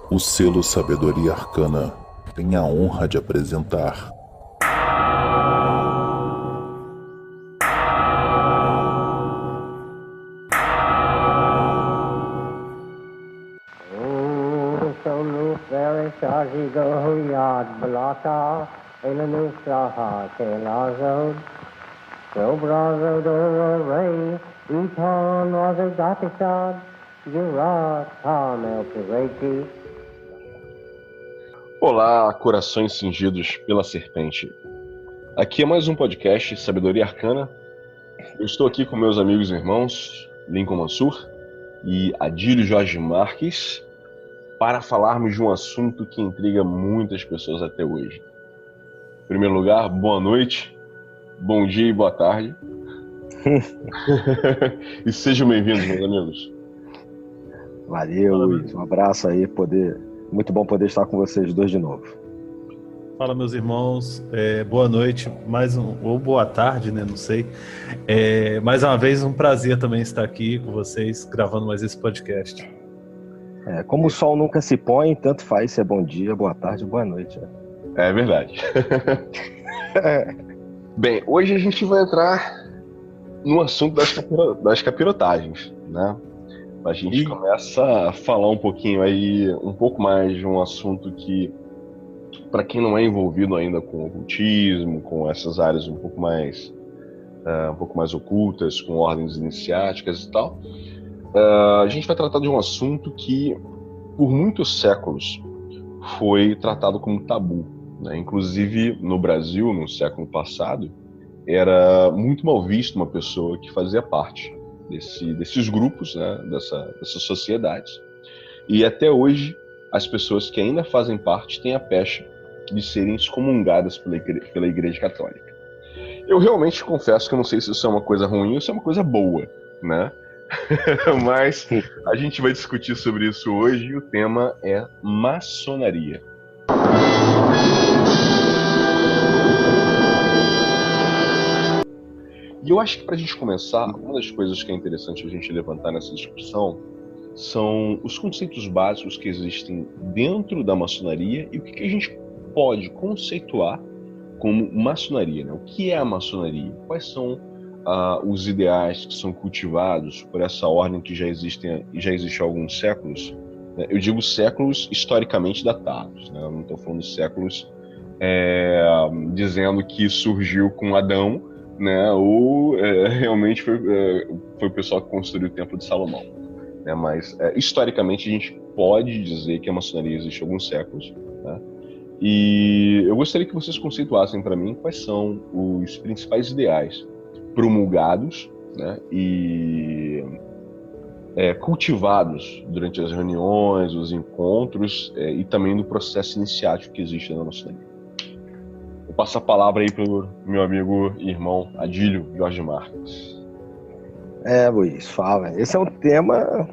O selo Sabedoria Arcana tem a honra de apresentar Olá, corações cingidos pela serpente. Aqui é mais um podcast Sabedoria Arcana. Eu estou aqui com meus amigos e irmãos Lincoln Mansur e Adílio Jorge Marques para falarmos de um assunto que intriga muitas pessoas até hoje. Em primeiro lugar, boa noite, bom dia e boa tarde. E sejam bem-vindos, meus amigos. Valeu, Luiz. Um abraço aí, muito bom poder estar com vocês dois de novo. Fala, meus irmãos, boa noite, ou boa tarde, né, não sei. Mais uma vez, um prazer também estar aqui com vocês, gravando mais esse podcast. Como o sol nunca se põe, tanto faz se é bom dia, boa tarde, boa noite. É verdade. Bem, hoje a gente vai entrar no assunto das capirotagens, né? A gente começa a falar um pouquinho aí, um pouco mais de um assunto que, para quem não é envolvido ainda com o ocultismo, com essas áreas um pouco mais ocultas, com ordens iniciáticas e tal, a gente vai tratar de um assunto que, por muitos séculos, foi tratado como tabu, né? Inclusive, no Brasil, no século passado, era muito mal visto uma pessoa que fazia parte desses grupos, né, dessas sociedades. E até hoje, as pessoas que ainda fazem parte têm a pecha de serem excomungadas pela Igreja Católica. Eu realmente confesso que eu não sei se isso é uma coisa ruim ou se é uma coisa boa, né? Mas a gente vai discutir sobre isso hoje e o tema é maçonaria. E eu acho que, para a gente começar, uma das coisas que é interessante a gente levantar nessa discussão são os conceitos básicos que existem dentro da maçonaria e o que a gente pode conceituar como maçonaria, né? O que é a maçonaria? Quais são os ideais que são cultivados por essa ordem que já existe há alguns séculos? Eu digo séculos historicamente datados, né? Eu não estou falando séculos dizendo que surgiu com Adão, né? Ou realmente foi o pessoal que construiu o Templo de Salomão, né? Mas historicamente a gente pode dizer que a maçonaria existe há alguns séculos, né? E eu gostaria que vocês conceituassem para mim quais são os principais ideais promulgados, né? E cultivados durante as reuniões, os encontros e também no processo iniciático que existe na maçonaria. Vou passar a palavra aí pro meu amigo e irmão Adílio Jorge Marques. Luiz, fala. Esse é um tema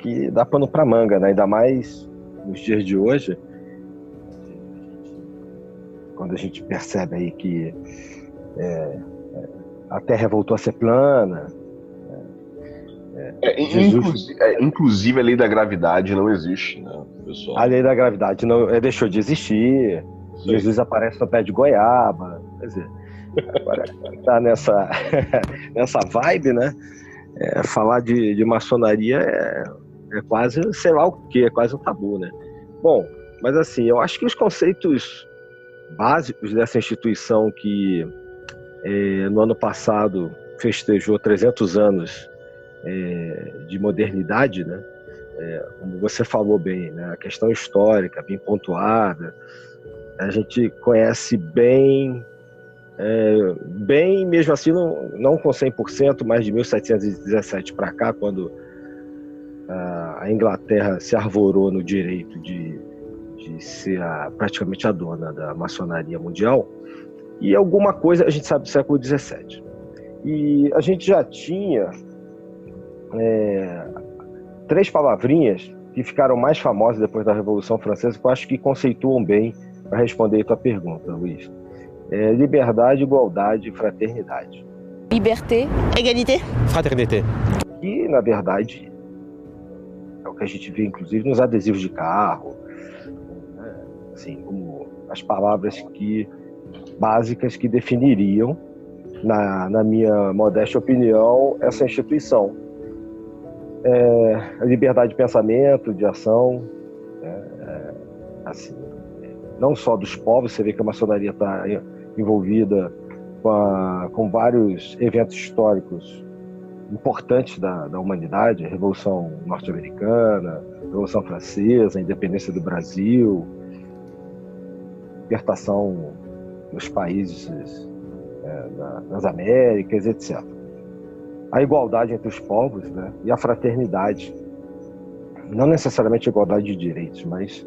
que dá pano pra manga, né? Ainda mais nos dias de hoje, quando a gente percebe aí que a Terra voltou a ser plana. Inclusive a lei da gravidade não existe, né, pessoal? A lei da gravidade deixou de existir. Sim. Jesus aparece no pé de goiaba. Quer dizer, agora tá nessa vibe, né? Falar de maçonaria é quase, sei lá o que, é quase um tabu, né? Bom, mas assim, eu acho que os conceitos básicos dessa instituição que no ano passado festejou 300 anos de modernidade, né? Como você falou bem, né? A questão histórica, bem pontuada, a gente conhece bem, mesmo assim, não com 100%, mas de 1717 para cá, quando a Inglaterra se arvorou no direito de ser praticamente a dona da maçonaria mundial, e alguma coisa a gente sabe do século XVII. E a gente já tinha 3 palavrinhas que ficaram mais famosas depois da Revolução Francesa, que eu acho que conceituam bem para responder a tua pergunta, Luiz. Liberdade, igualdade e fraternidade. Liberté, égalité, fraternité. E, na verdade, é o que a gente vê, inclusive, nos adesivos de carro, assim, como as palavras básicas que definiriam, na minha modesta opinião, essa instituição. A liberdade de pensamento, de ação, assim, não só dos povos. Você vê que a maçonaria está envolvida com vários eventos históricos importantes da humanidade: a Revolução Norte-Americana, a Revolução Francesa, a independência do Brasil, libertação dos países das Américas, etc. A igualdade entre os povos, né, e a fraternidade. Não necessariamente a igualdade de direitos, mas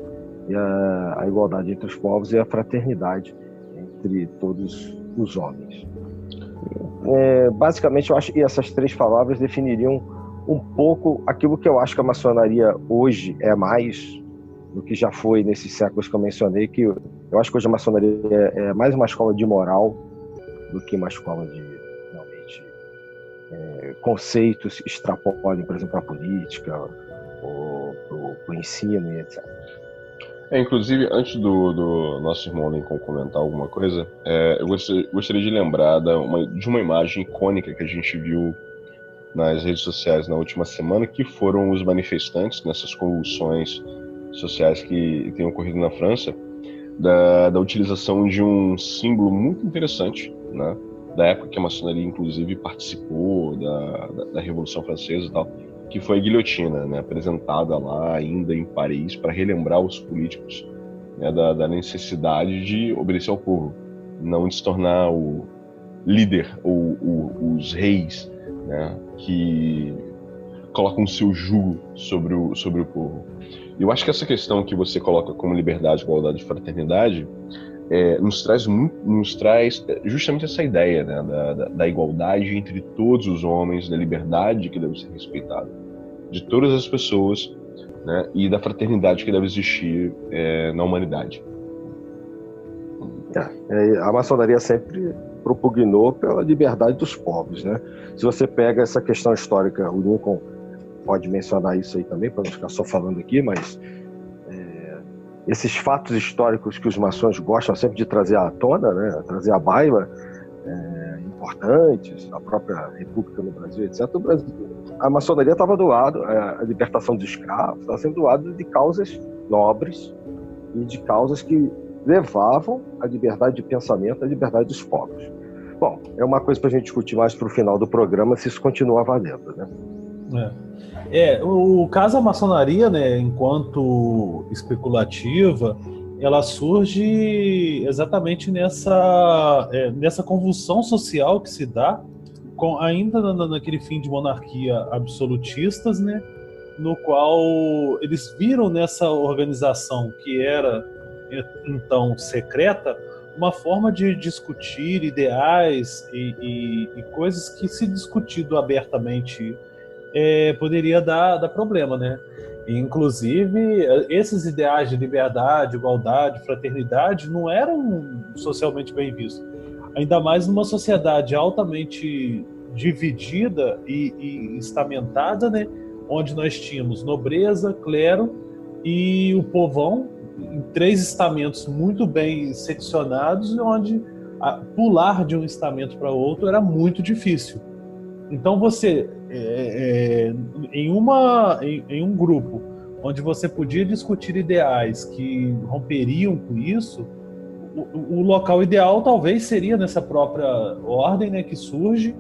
a igualdade entre os povos e a fraternidade entre todos os homens. Basicamente, eu acho que essas 3 palavras definiriam um pouco aquilo que eu acho que a maçonaria hoje é mais do que já foi nesses séculos que eu mencionei, que eu acho que hoje a maçonaria é mais uma escola de moral do que uma escola de, realmente, conceitos que extrapolem, por exemplo, a política, ou o ensino e etc. Inclusive, antes do nosso irmão Lincoln comentar alguma coisa, eu gostaria de lembrar de uma imagem icônica que a gente viu nas redes sociais na última semana, que foram os manifestantes nessas convulsões sociais que têm ocorrido na França, da utilização de um símbolo muito interessante, né, da época que a maçonaria, inclusive, participou da Revolução Francesa e tal, que foi a guilhotina, né, apresentada lá ainda em Paris para relembrar os políticos, né, da necessidade de obedecer ao povo, não de se tornar o líder ou os reis, né, que colocam o seu jugo sobre o povo. Eu acho que essa questão que você coloca como liberdade, igualdade e fraternidade nos traz justamente essa ideia, né, da igualdade entre todos os homens, da liberdade que deve ser respeitada de todas as pessoas, né, e da fraternidade que deve existir na humanidade. A maçonaria sempre propugnou pela liberdade dos povos, né? Se você pega essa questão histórica, o Lincoln pode mencionar isso aí também, para não ficar só falando aqui, mas esses fatos históricos que os maçons gostam sempre de trazer à tona, né, trazer à baila, importantes, a própria República no Brasil, etc. A maçonaria estava do lado, a libertação dos escravos estava sempre do lado de causas nobres e de causas que levavam a liberdade de pensamento, a liberdade dos povos. Bom, é uma coisa para a gente discutir mais para o final do programa, se isso continua valendo, né? O caso da maçonaria, né, enquanto especulativa, ela surge exatamente nessa convulsão social que se dá, ainda naquele fim de monarquia absolutistas, né, no qual eles viram nessa organização que era então secreta uma forma de discutir ideais e coisas que, se discutido abertamente, poderia dar problema, né? Inclusive, esses ideais de liberdade, igualdade, fraternidade não eram socialmente bem vistos. Ainda mais numa sociedade altamente dividida e estamentada, né? Onde nós tínhamos nobreza, clero e o povão, em 3 estamentos muito bem seccionados, onde pular de um estamento para outro era muito difícil. Então você, em um grupo onde você podia discutir ideais que romperiam com isso, o local ideal talvez seria nessa própria ordem, né, que surge,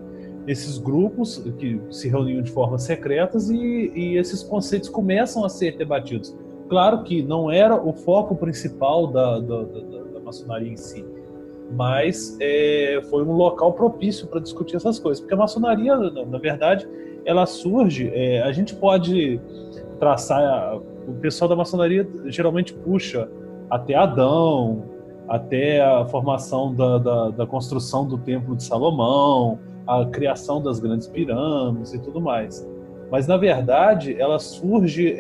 esses grupos que se reuniam de formas secretas e esses conceitos começam a ser debatidos. Claro que não era o foco principal da maçonaria em si, mas foi um local propício para discutir essas coisas, porque a maçonaria, na verdade, ela surge, a gente pode traçar, o pessoal da maçonaria geralmente puxa até Adão, até a formação da construção do Templo de Salomão, a criação das grandes pirâmides e tudo mais. Mas, na verdade, ela surge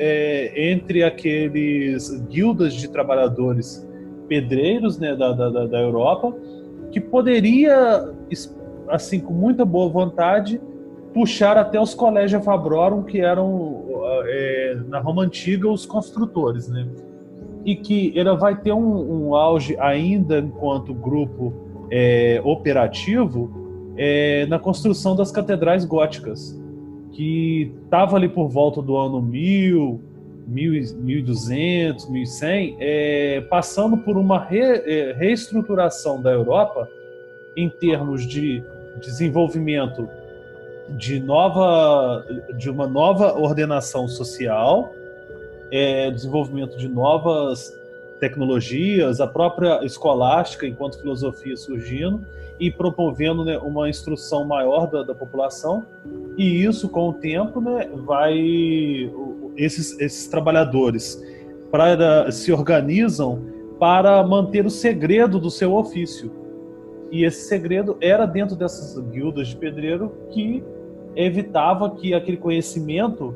entre aqueles guildas de trabalhadores pedreiros, né, da Europa, que poderia, assim, com muita boa vontade, puxar até os Collegia Fabrorum, que eram, na Roma Antiga, os construtores, né? e que ela vai ter um auge ainda enquanto grupo operativo na construção das catedrais góticas, que estava ali por volta do ano 1000, 1200, 1100, passando por uma reestruturação da Europa em termos de desenvolvimento de uma nova ordenação social, desenvolvimento de novas tecnologias, a própria escolástica enquanto filosofia surgindo e promovendo, né, uma instrução maior da população, e isso com o tempo, né, esses trabalhadores se organizam para manter o segredo do seu ofício, e esse segredo era dentro dessas guildas de pedreiro, que evitava que aquele conhecimento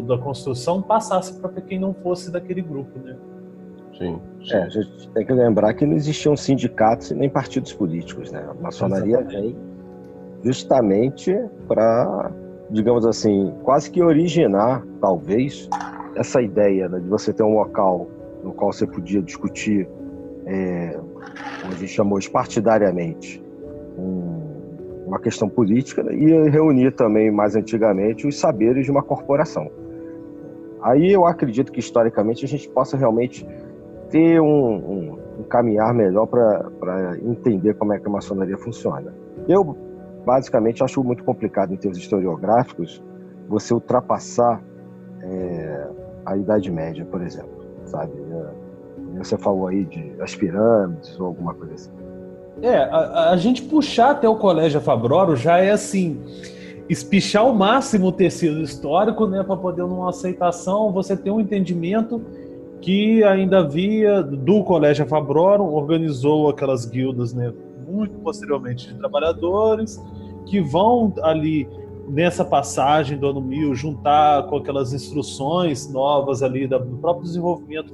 da construção passasse para quem não fosse daquele grupo, né? Sim. A gente tem que lembrar que não existiam sindicatos e nem partidos políticos, né? A maçonaria vem justamente para, digamos assim, quase que originar, talvez, essa ideia, né, de você ter um local no qual você podia discutir, como a gente chamou partidariamente, uma questão política, né, e reunir também, mais antigamente, os saberes de uma corporação. Aí eu acredito que, historicamente, a gente possa realmente ter um caminhar melhor para entender como é que a maçonaria funciona. Eu, basicamente, acho muito complicado, em termos historiográficos, você ultrapassar a Idade Média, por exemplo, sabe? Você falou aí das pirâmides ou alguma coisa assim. A gente puxar até o Colégio Fabrório já é assim, espichar ao máximo o tecido histórico, né, para poder, numa aceitação, você ter um entendimento que ainda havia do Colégio Fabrório, organizou aquelas guildas, né, muito posteriormente, de trabalhadores, que vão ali nessa passagem do ano 1000 juntar com aquelas instruções novas ali do próprio desenvolvimento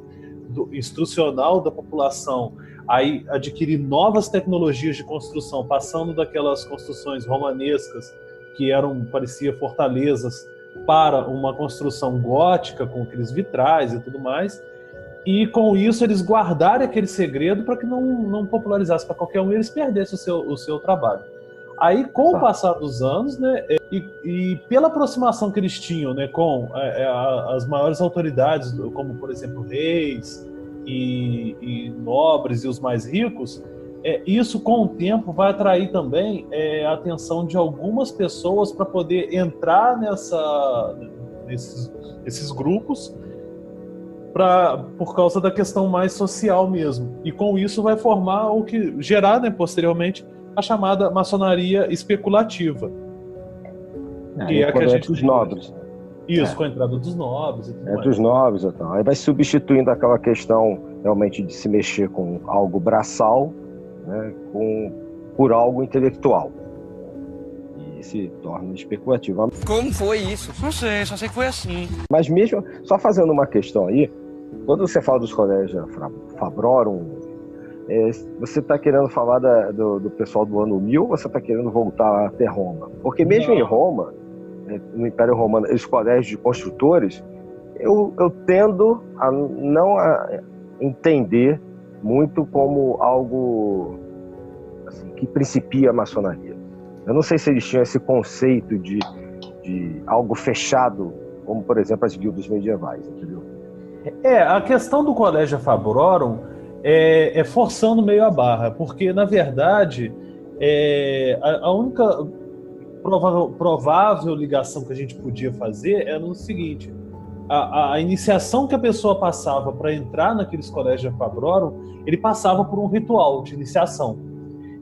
instrucional da população, aí adquirir novas tecnologias de construção, passando daquelas construções romanescas que parecia fortalezas, para uma construção gótica com aqueles vitrais e tudo mais, e com isso eles guardarem aquele segredo para que não popularizasse para qualquer um e eles perdessem o seu trabalho. Aí, com o passar dos anos, né, e pela aproximação que eles tinham, né, com as maiores autoridades, como, por exemplo, reis e nobres e os mais ricos, isso, com o tempo, vai atrair também a atenção de algumas pessoas para poder entrar nesses grupos, por causa da questão mais social mesmo. E com isso vai formar gerar, né, posteriormente, a chamada maçonaria especulativa. Que é a que a gente dos nobres. Isso, com a entrada dos nobres. E tudo mais. Dos nobres, então. Aí vai substituindo aquela questão realmente de se mexer com algo braçal, né, por algo intelectual. E se torna especulativo. Como foi isso? Não sei, só sei que foi assim. Mas mesmo, só fazendo uma questão aí, quando você fala dos colégios Fabrórum, você está querendo falar do pessoal do ano 1000 ou você está querendo voltar até Roma? Porque mesmo em Roma, no Império Romano, os colégios de construtores, eu tendo a não entender muito como algo assim, que principia a maçonaria. Eu não sei se eles tinham esse conceito de algo fechado, como, por exemplo, as guildas medievais, entendeu? A questão do Colégio Fabrórum é forçando meio a barra, porque, na verdade, a única provável ligação que a gente podia fazer era o seguinte: a iniciação que a pessoa passava para entrar naqueles colégios Fabrórum, ele passava por um ritual de iniciação.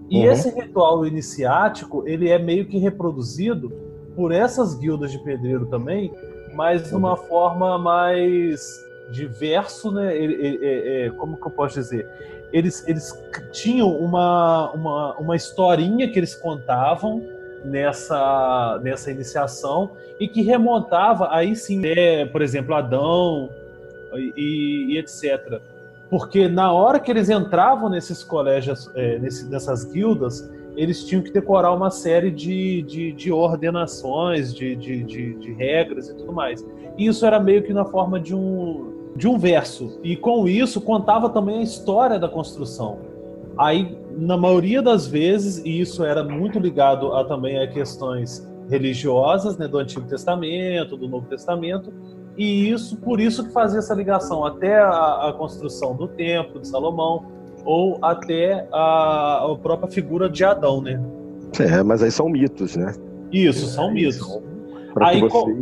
E esse ritual iniciático, ele é meio que reproduzido por essas guildas de pedreiro também, mas de uma forma mais diverso, né? Como que eu posso dizer? Eles tinham uma historinha que eles contavam nessa iniciação e que remontava aí sim, por exemplo, Adão e etc. Porque na hora que eles entravam nesses colégios, nessas guildas, eles tinham que decorar uma série de ordenações, de regras e tudo mais. E isso era meio que na forma de de um verso. E com isso contava também a história da construção. Aí, na maioria das vezes, e isso era muito ligado também a questões religiosas, né, do Antigo Testamento, do Novo Testamento, e isso, por isso que fazia essa ligação até a construção do Templo de Salomão, ou até a própria figura de Adão, né? Mas aí são mitos, né? Isso, são mitos. Para que você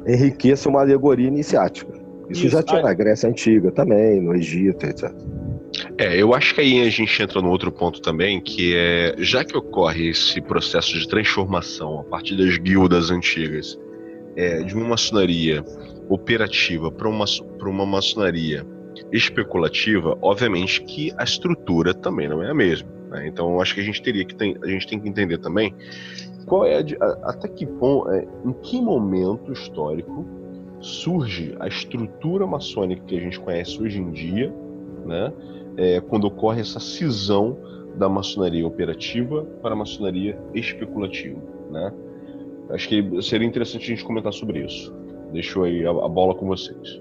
enriqueça uma alegoria iniciática. Isso já tinha na Grécia Antiga também, no Egito, etc. Eu acho que aí a gente entra no outro ponto também, que é, já que ocorre esse processo de transformação a partir das guildas antigas, de uma maçonaria operativa para uma maçonaria especulativa, obviamente que a estrutura também não é a mesma, né? Então eu acho que a gente tem que entender também qual é até que ponto, em que momento histórico surge a estrutura maçônica que a gente conhece hoje em dia, né? Quando ocorre essa cisão da maçonaria operativa para a maçonaria especulativa, né? Acho que seria interessante a gente comentar sobre isso. Deixo aí a bola com vocês.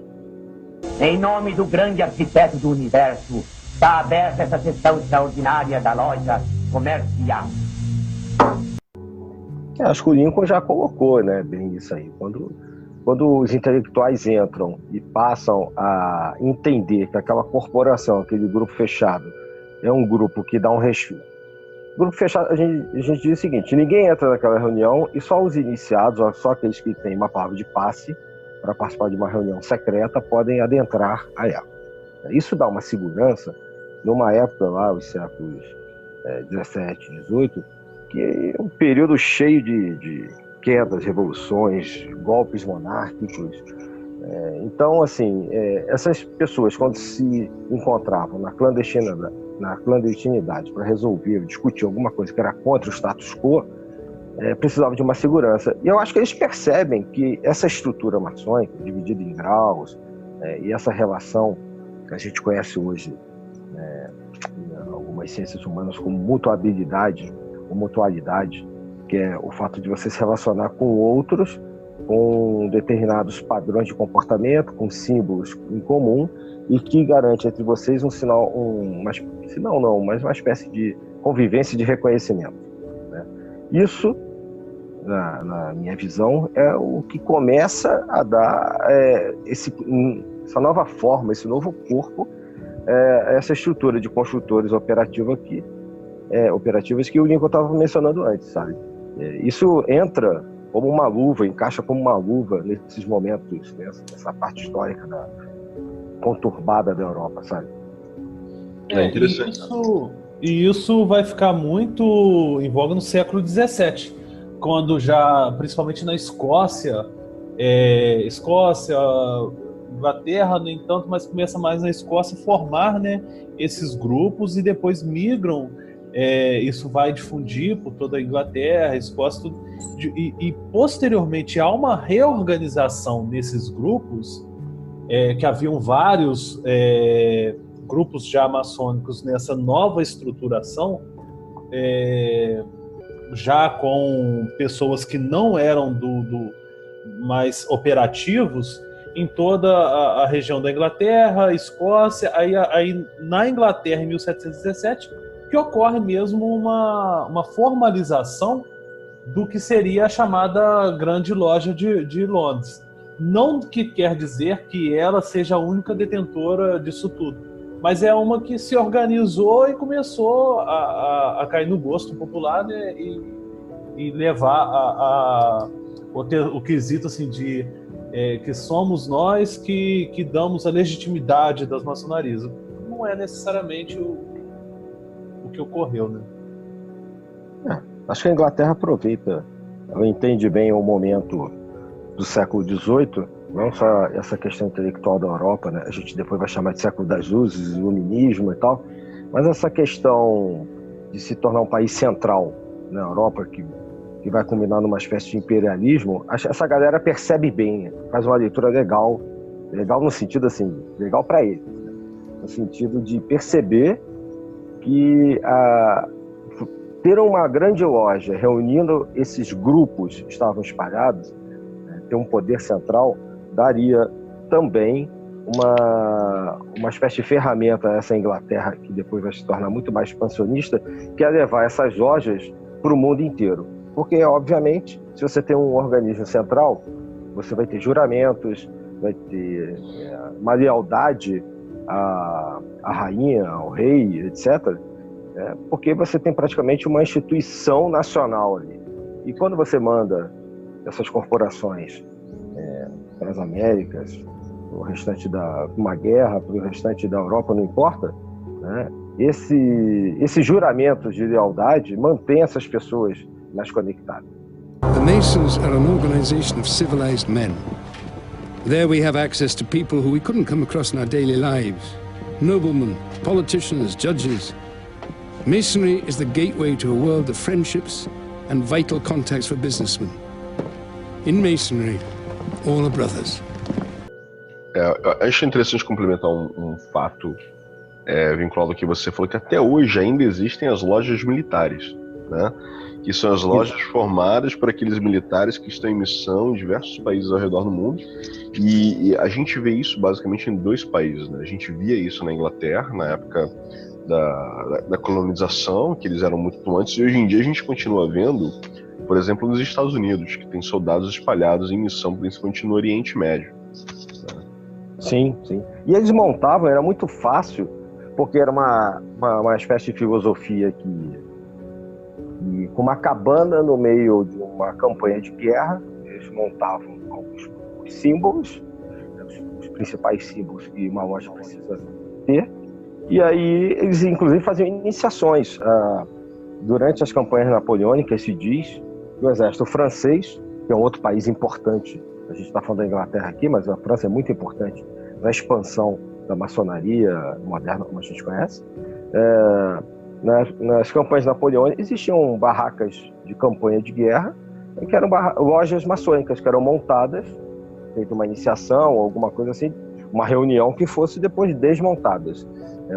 Em nome do grande arquiteto do universo, está aberta essa sessão extraordinária da loja comercial. Acho que o Lincoln já colocou, né, bem isso aí. Quando os intelectuais entram e passam a entender que aquela corporação, aquele grupo fechado, é um grupo que dá um respiro. Grupo fechado, a gente diz o seguinte: ninguém entra naquela reunião e só os iniciados, ou só aqueles que têm uma palavra de passe para participar de uma reunião secreta podem adentrar a ela. Isso dá uma segurança numa época lá, os séculos 17, 18, que é um período cheio de quedas, revoluções, golpes monárquicos. Então, assim, essas pessoas, quando se encontravam na clandestinidade para resolver, discutir alguma coisa que era contra o status quo, precisavam de uma segurança. E eu acho que eles percebem que essa estrutura maçônica, dividida em graus, e essa relação que a gente conhece hoje, em algumas ciências humanas, como mutuabilidade ou mutualidade, que é o fato de você se relacionar com outros, com determinados padrões de comportamento, com símbolos em comum, e que garante entre vocês um sinal, mas uma espécie de convivência e de reconhecimento, né? Isso, na minha visão, é o que começa a dar essa nova forma, esse novo corpo, essa estrutura de construtores operativas que o Lincoln estava mencionando antes, sabe? Isso entra como uma luva, encaixa como uma luva nesses momentos, nessa parte histórica conturbada da Europa, sabe? Interessante. Isso vai ficar muito em voga no século XVII, quando já, principalmente na Escócia, Inglaterra, no entanto, mas começa mais na Escócia formar, né, esses grupos e depois migram. Isso vai difundir por toda a Inglaterra, Escócia, tudo, e posteriormente há uma reorganização nesses grupos, que haviam vários grupos já maçônicos nessa nova estruturação, já com pessoas que não eram mais operativos em toda a região da Inglaterra, Escócia, aí na Inglaterra em 1717 que ocorre mesmo uma formalização do que seria a chamada Grande Loja de Londres. Não que quer dizer que ela seja a única detentora disso tudo, mas é uma que se organizou e começou a cair no gosto popular, né, e levar o quesito assim, de que somos nós que damos a legitimidade das maçonarias. Não é necessariamente o que ocorreu, né? Acho que a Inglaterra aproveita, ela entende bem o momento do século XVIII, não só essa questão intelectual da Europa, né? A gente depois vai chamar de século das luzes, iluminismo e tal, mas essa questão de se tornar um país central na Europa, que vai culminar numa espécie de imperialismo, essa galera percebe bem, né? Faz uma leitura legal no sentido assim, legal para eles, né? No sentido de perceber que ter uma grande loja reunindo esses grupos que estavam espalhados, ter um poder central, daria também uma espécie de ferramenta, essa Inglaterra, que depois vai se tornar muito mais expansionista, que é levar essas lojas para o mundo inteiro. Porque, obviamente, se você tem um organismo central, você vai ter juramentos, vai ter uma lealdade à rainha, ao rei, etc. Porque você tem praticamente uma instituição nacional ali. E quando você manda essas corporações para as Américas, para o restante uma guerra, para o restante da Europa, não importa, né? Esse juramento de lealdade mantém essas pessoas mais conectadas. The Masons are an organization of civilized men. There we have access to people who we couldn't come across in our daily lives. Noblemen, politicians, judges. Masonry is the gateway to a world of friendships and vital contacts for businessmen. In Masonry, all are brothers. Acho interessante complementar um fato vinculado ao que você falou, que até hoje ainda existem as lojas militares, né? Que são as lojas formadas por aqueles militares que estão em missão em diversos países ao redor do mundo. E a gente vê isso basicamente em 2 países, né? A gente via isso na Inglaterra, na época da colonização, que eles eram muito atuantes, e hoje em dia a gente continua vendo, por exemplo, nos Estados Unidos, que tem soldados espalhados em missão, principalmente no Oriente Médio. Sim, sim. E eles montavam, era muito fácil, porque era uma espécie de filosofia que com uma cabana no meio de uma campanha de guerra, eles montavam alguns símbolos, os principais símbolos que uma loja precisa ter, e aí eles inclusive faziam iniciações. Durante as campanhas napoleônicas se diz que o exército francês, que é um outro país importante, a gente está falando da Inglaterra aqui, mas a França é muito importante na expansão da maçonaria moderna, como a gente conhece. Nas campanhas napoleônicas existiam barracas de campanha de guerra, que eram lojas maçônicas, que eram montadas, feita uma iniciação, alguma coisa assim, uma reunião que fosse depois desmontadas,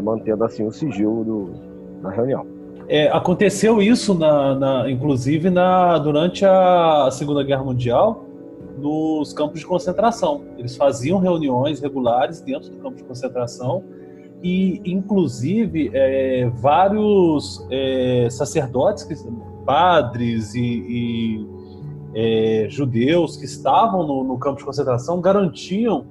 mantendo assim o sigilo da reunião. Aconteceu isso, inclusive, durante a Segunda Guerra Mundial, nos campos de concentração. Eles faziam reuniões regulares dentro do campo de concentração e, inclusive, vários sacerdotes, padres e judeus que estavam no campo de concentração garantiam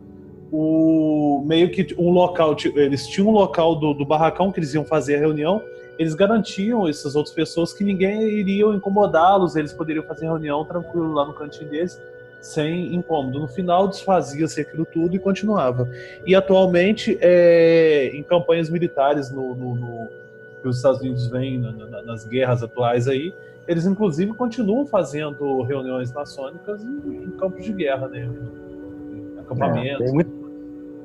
meio que um local. Eles tinham um local do barracão que eles iam fazer a reunião. Eles garantiam essas outras pessoas que ninguém iria incomodá-los, eles poderiam fazer reunião tranquilo lá no cantinho deles, sem incômodo. No final, desfazia-se aquilo tudo e continuava. E, atualmente, em campanhas militares que os Estados Unidos vêm nas guerras atuais aí, eles, inclusive, continuam fazendo reuniões maçônicas em campos de guerra, né? Em acampamentos.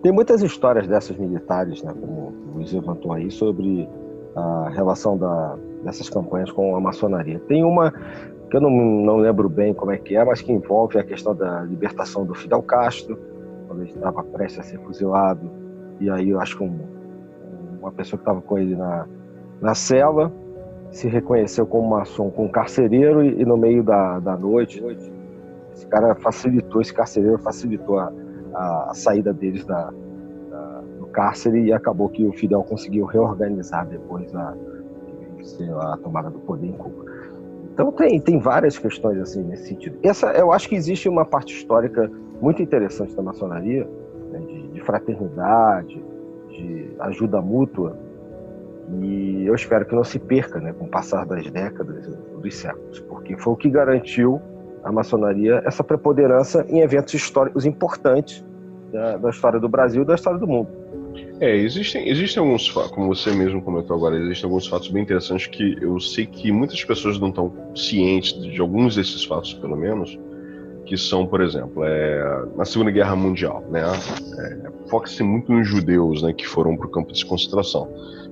Tem muitas histórias dessas militares, né, como o Luiz levantou aí, sobre a relação dessas campanhas com a maçonaria. Tem uma que eu não lembro bem como é que mas que envolve a questão da libertação do Fidel Castro, quando ele estava prestes a ser fuzilado, e aí eu acho que uma pessoa que estava com ele na cela se reconheceu como maçom, como carcereiro, e no meio da noite, esse carcereiro facilitou a saída deles do cárcere, e acabou que o Fidel conseguiu reorganizar depois a tomada do poder em Cuba. Então tem várias questões assim nesse sentido. Eu acho que existe uma parte histórica muito interessante da maçonaria, né, de fraternidade, de ajuda mútua, e eu espero que não se perca, né, com o passar das décadas, dos séculos, porque foi o que garantiu a maçonaria essa preponderância em eventos históricos importantes da história do Brasil e da história do mundo. Existem alguns fatos, como você mesmo comentou agora, existem alguns fatos bem interessantes que eu sei que muitas pessoas não estão cientes de alguns desses fatos, pelo menos, que são, por exemplo, na Segunda Guerra Mundial, né? Foca-se muito nos judeus, né, que foram para o campo de concentração.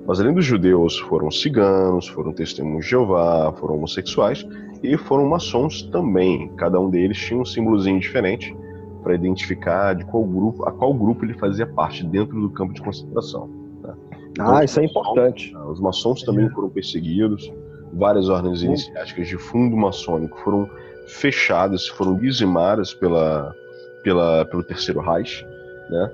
Mas além dos judeus, foram ciganos, foram testemunhos de Jeová, foram homossexuais e foram maçons também. Cada um deles tinha um símbolozinho diferente para identificar a qual grupo ele fazia parte dentro do campo de concentração. Né? Então, isso é importante. Os maçons também foram perseguidos, várias ordens iniciáticas de fundo maçônico foram fechadas, foram dizimadas pelo Terceiro Reich, né?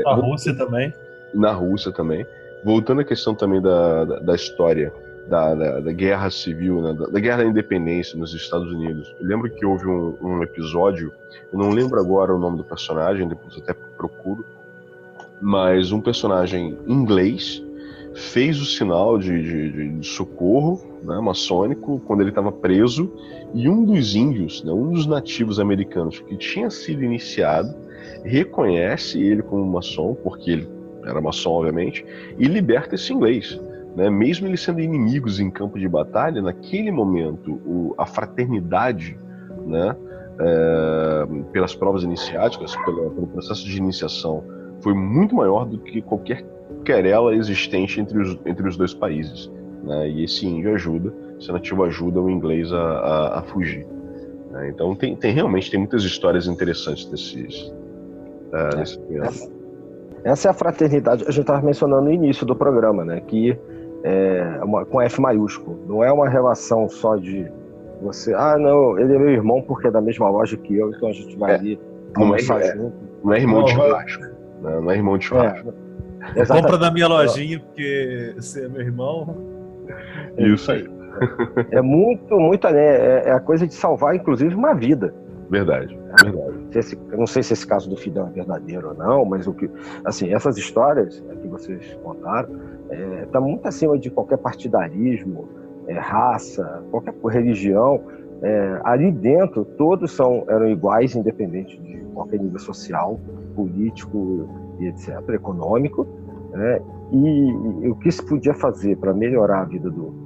Na Rússia também. Na Rússia também. Voltando à questão também da história da guerra civil, né, da guerra da independência nos Estados Unidos. Eu lembro que houve um episódio, eu não lembro agora o nome do personagem, depois até procuro, mas um personagem inglês fez o sinal de socorro, né, maçônico, quando ele estava preso, e um dos índios, né, um dos nativos americanos que tinha sido iniciado, reconhece ele como maçom, porque ele era maçom, obviamente, e liberta esse inglês. Né? Mesmo eles sendo inimigos em campo de batalha, naquele momento, a fraternidade, né, pelas provas iniciáticas, pelo processo de iniciação, foi muito maior do que qualquer querela existente entre os dois países. Né? E esse índio esse nativo ajuda o inglês a fugir. Né? Então realmente tem muitas histórias interessantes desses Essa é a fraternidade, a gente estava mencionando no início do programa, né? Que com F maiúsculo. Não é uma relação só de você, não, ele é meu irmão porque é da mesma loja que eu, então a gente vai ali almoçar junto. Não é irmão de churrasco. Não é irmão de churrasco. Compra da minha lojinha porque você é meu irmão. Isso aí. É muito, né? É a coisa de salvar, inclusive, uma vida. Verdade. Eu não sei se esse caso do Fidel é verdadeiro ou não, mas essas histórias que vocês contaram tá muito acima de qualquer partidarismo, raça, qualquer religião. Ali dentro todos eram iguais, independente de qualquer nível social, político e etc, econômico, né? E o que se podia fazer para melhorar a vida do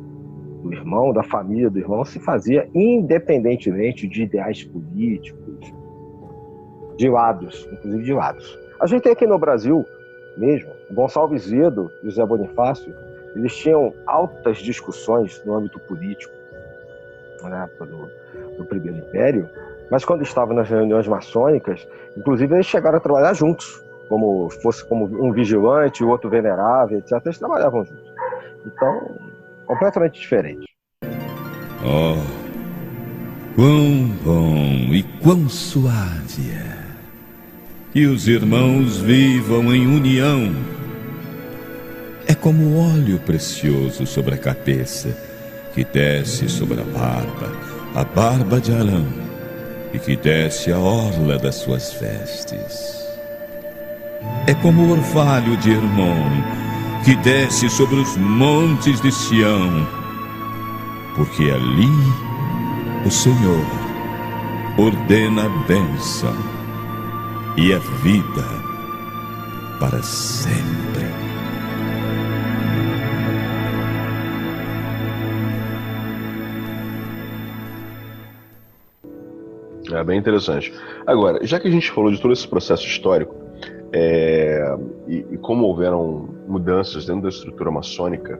irmão, da família do irmão, se fazia independentemente de ideais políticos, de lados, inclusive de lados. A gente tem aqui no Brasil mesmo, Gonçalves Zedo e José Bonifácio, eles tinham altas discussões no âmbito político, né, do Primeiro Império, mas quando estavam nas reuniões maçônicas, inclusive eles chegaram a trabalhar juntos, como um vigilante, o outro venerável, etc. Eles trabalhavam juntos. Então, completamente diferente. Oh, quão bom e quão suave é que os irmãos vivam em união. É como óleo precioso sobre a cabeça, que desce sobre a barba de Arão, e que desce a orla das suas vestes. É como o orvalho de Hermon, que desce sobre os montes de Sião, porque ali o Senhor ordena a bênção e a vida para sempre. É bem interessante. Agora, já que a gente falou de todo esse processo histórico, e como houveram mudanças dentro da estrutura maçônica,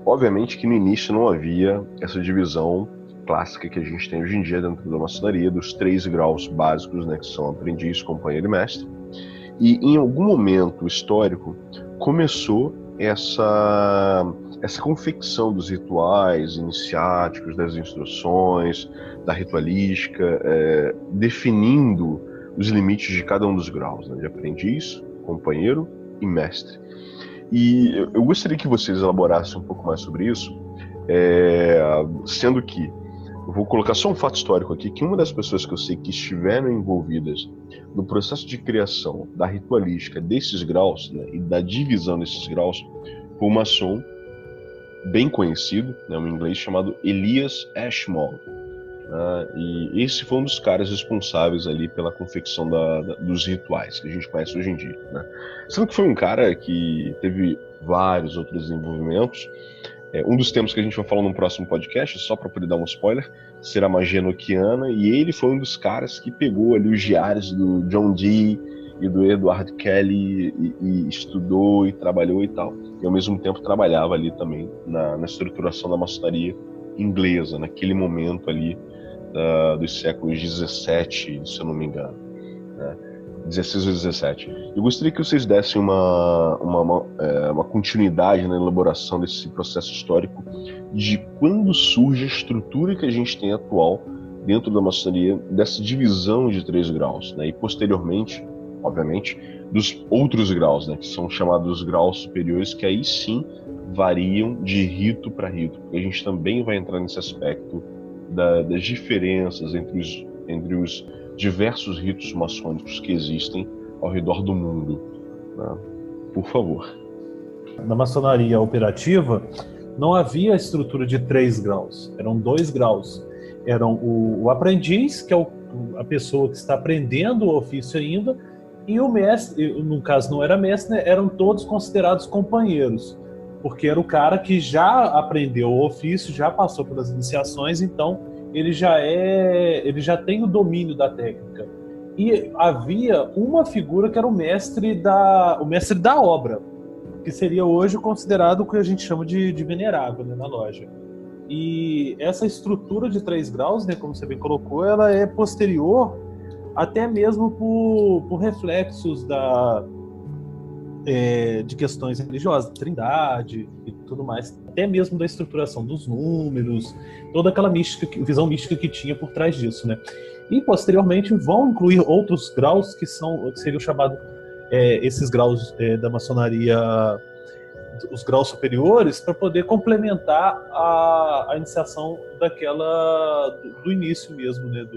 obviamente que no início não havia essa divisão clássica que a gente tem hoje em dia dentro da maçonaria, dos 3 graus básicos, né, que são aprendiz, companheiro e mestre. E em algum momento histórico começou essa confecção dos rituais iniciáticos, das instruções, da ritualística, definindo os limites de cada um dos graus, né, de aprendiz, companheiro e mestre. E eu gostaria que vocês elaborassem um pouco mais sobre isso, sendo que eu vou colocar só um fato histórico aqui, que uma das pessoas que eu sei que estiveram envolvidas no processo de criação da ritualística desses graus, né, e da divisão desses graus, foi um maçom bem conhecido, né, um inglês chamado Elias Ashmole. E esse foi um dos caras responsáveis ali pela confecção dos rituais que a gente conhece hoje em dia, né? Sendo que foi um cara que teve vários outros desenvolvimentos. Um dos temas que a gente vai falar no próximo podcast, só para poder dar um spoiler, será a magia enoquiana, e ele foi um dos caras que pegou ali os diários do John Dee e do Edward Kelly e estudou e trabalhou e tal, e ao mesmo tempo trabalhava ali também na estruturação da maçonaria inglesa, naquele momento ali dos séculos 17, se eu não me engano, né? 16 ou 17. Eu gostaria que vocês dessem uma continuidade na elaboração desse processo histórico de quando surge a estrutura que a gente tem atual dentro da maçonaria, dessa divisão de 3 graus, né? E posteriormente obviamente, dos outros graus, né, que são chamados graus superiores, que aí sim variam de rito para rito. A gente também vai entrar nesse aspecto das diferenças entre os diversos ritos maçônicos que existem ao redor do mundo, né? Por favor. Na maçonaria operativa, não havia a estrutura de 3 graus, eram 2 graus. Eram o aprendiz, que é a pessoa que está aprendendo o ofício ainda, e o mestre, no caso não era mestre, né, eram todos considerados companheiros, porque era o cara que já aprendeu o ofício, já passou pelas iniciações, então ele já tem o domínio da técnica. E havia uma figura que era o mestre da obra, que seria hoje considerado o que a gente chama de venerável, né, na loja. E essa estrutura de 3 graus, né, como você bem colocou, ela é posterior até mesmo por reflexos de questões religiosas, trindade e tudo mais, até mesmo da estruturação dos números, toda aquela visão mística que tinha por trás disso, né? E posteriormente vão incluir outros graus que seriam chamados esses graus da maçonaria, os graus superiores, para poder complementar a iniciação do início mesmo, né?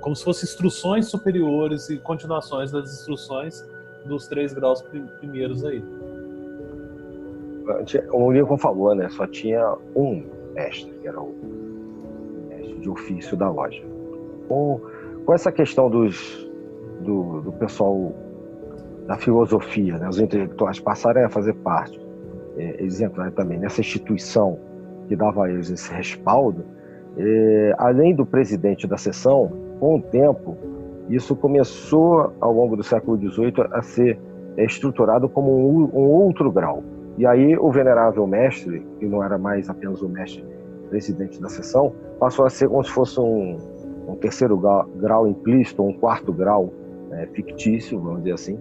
Como se fossem instruções superiores e continuações das instruções dos 3 graus primeiros aí. O Lincoln falou, né? Só tinha um mestre, que era o mestre de ofício da loja. Com essa questão do pessoal da filosofia, né? Os intelectuais passarem a fazer parte, eles entrarem também nessa instituição que dava a eles esse respaldo, além do presidente da seção, com o tempo, isso começou, ao longo do século XVIII, a ser estruturado como um outro grau. E aí o venerável mestre, que não era mais apenas o mestre presidente da seção, passou a ser como se fosse um terceiro grau implícito, um quarto grau fictício, vamos dizer assim,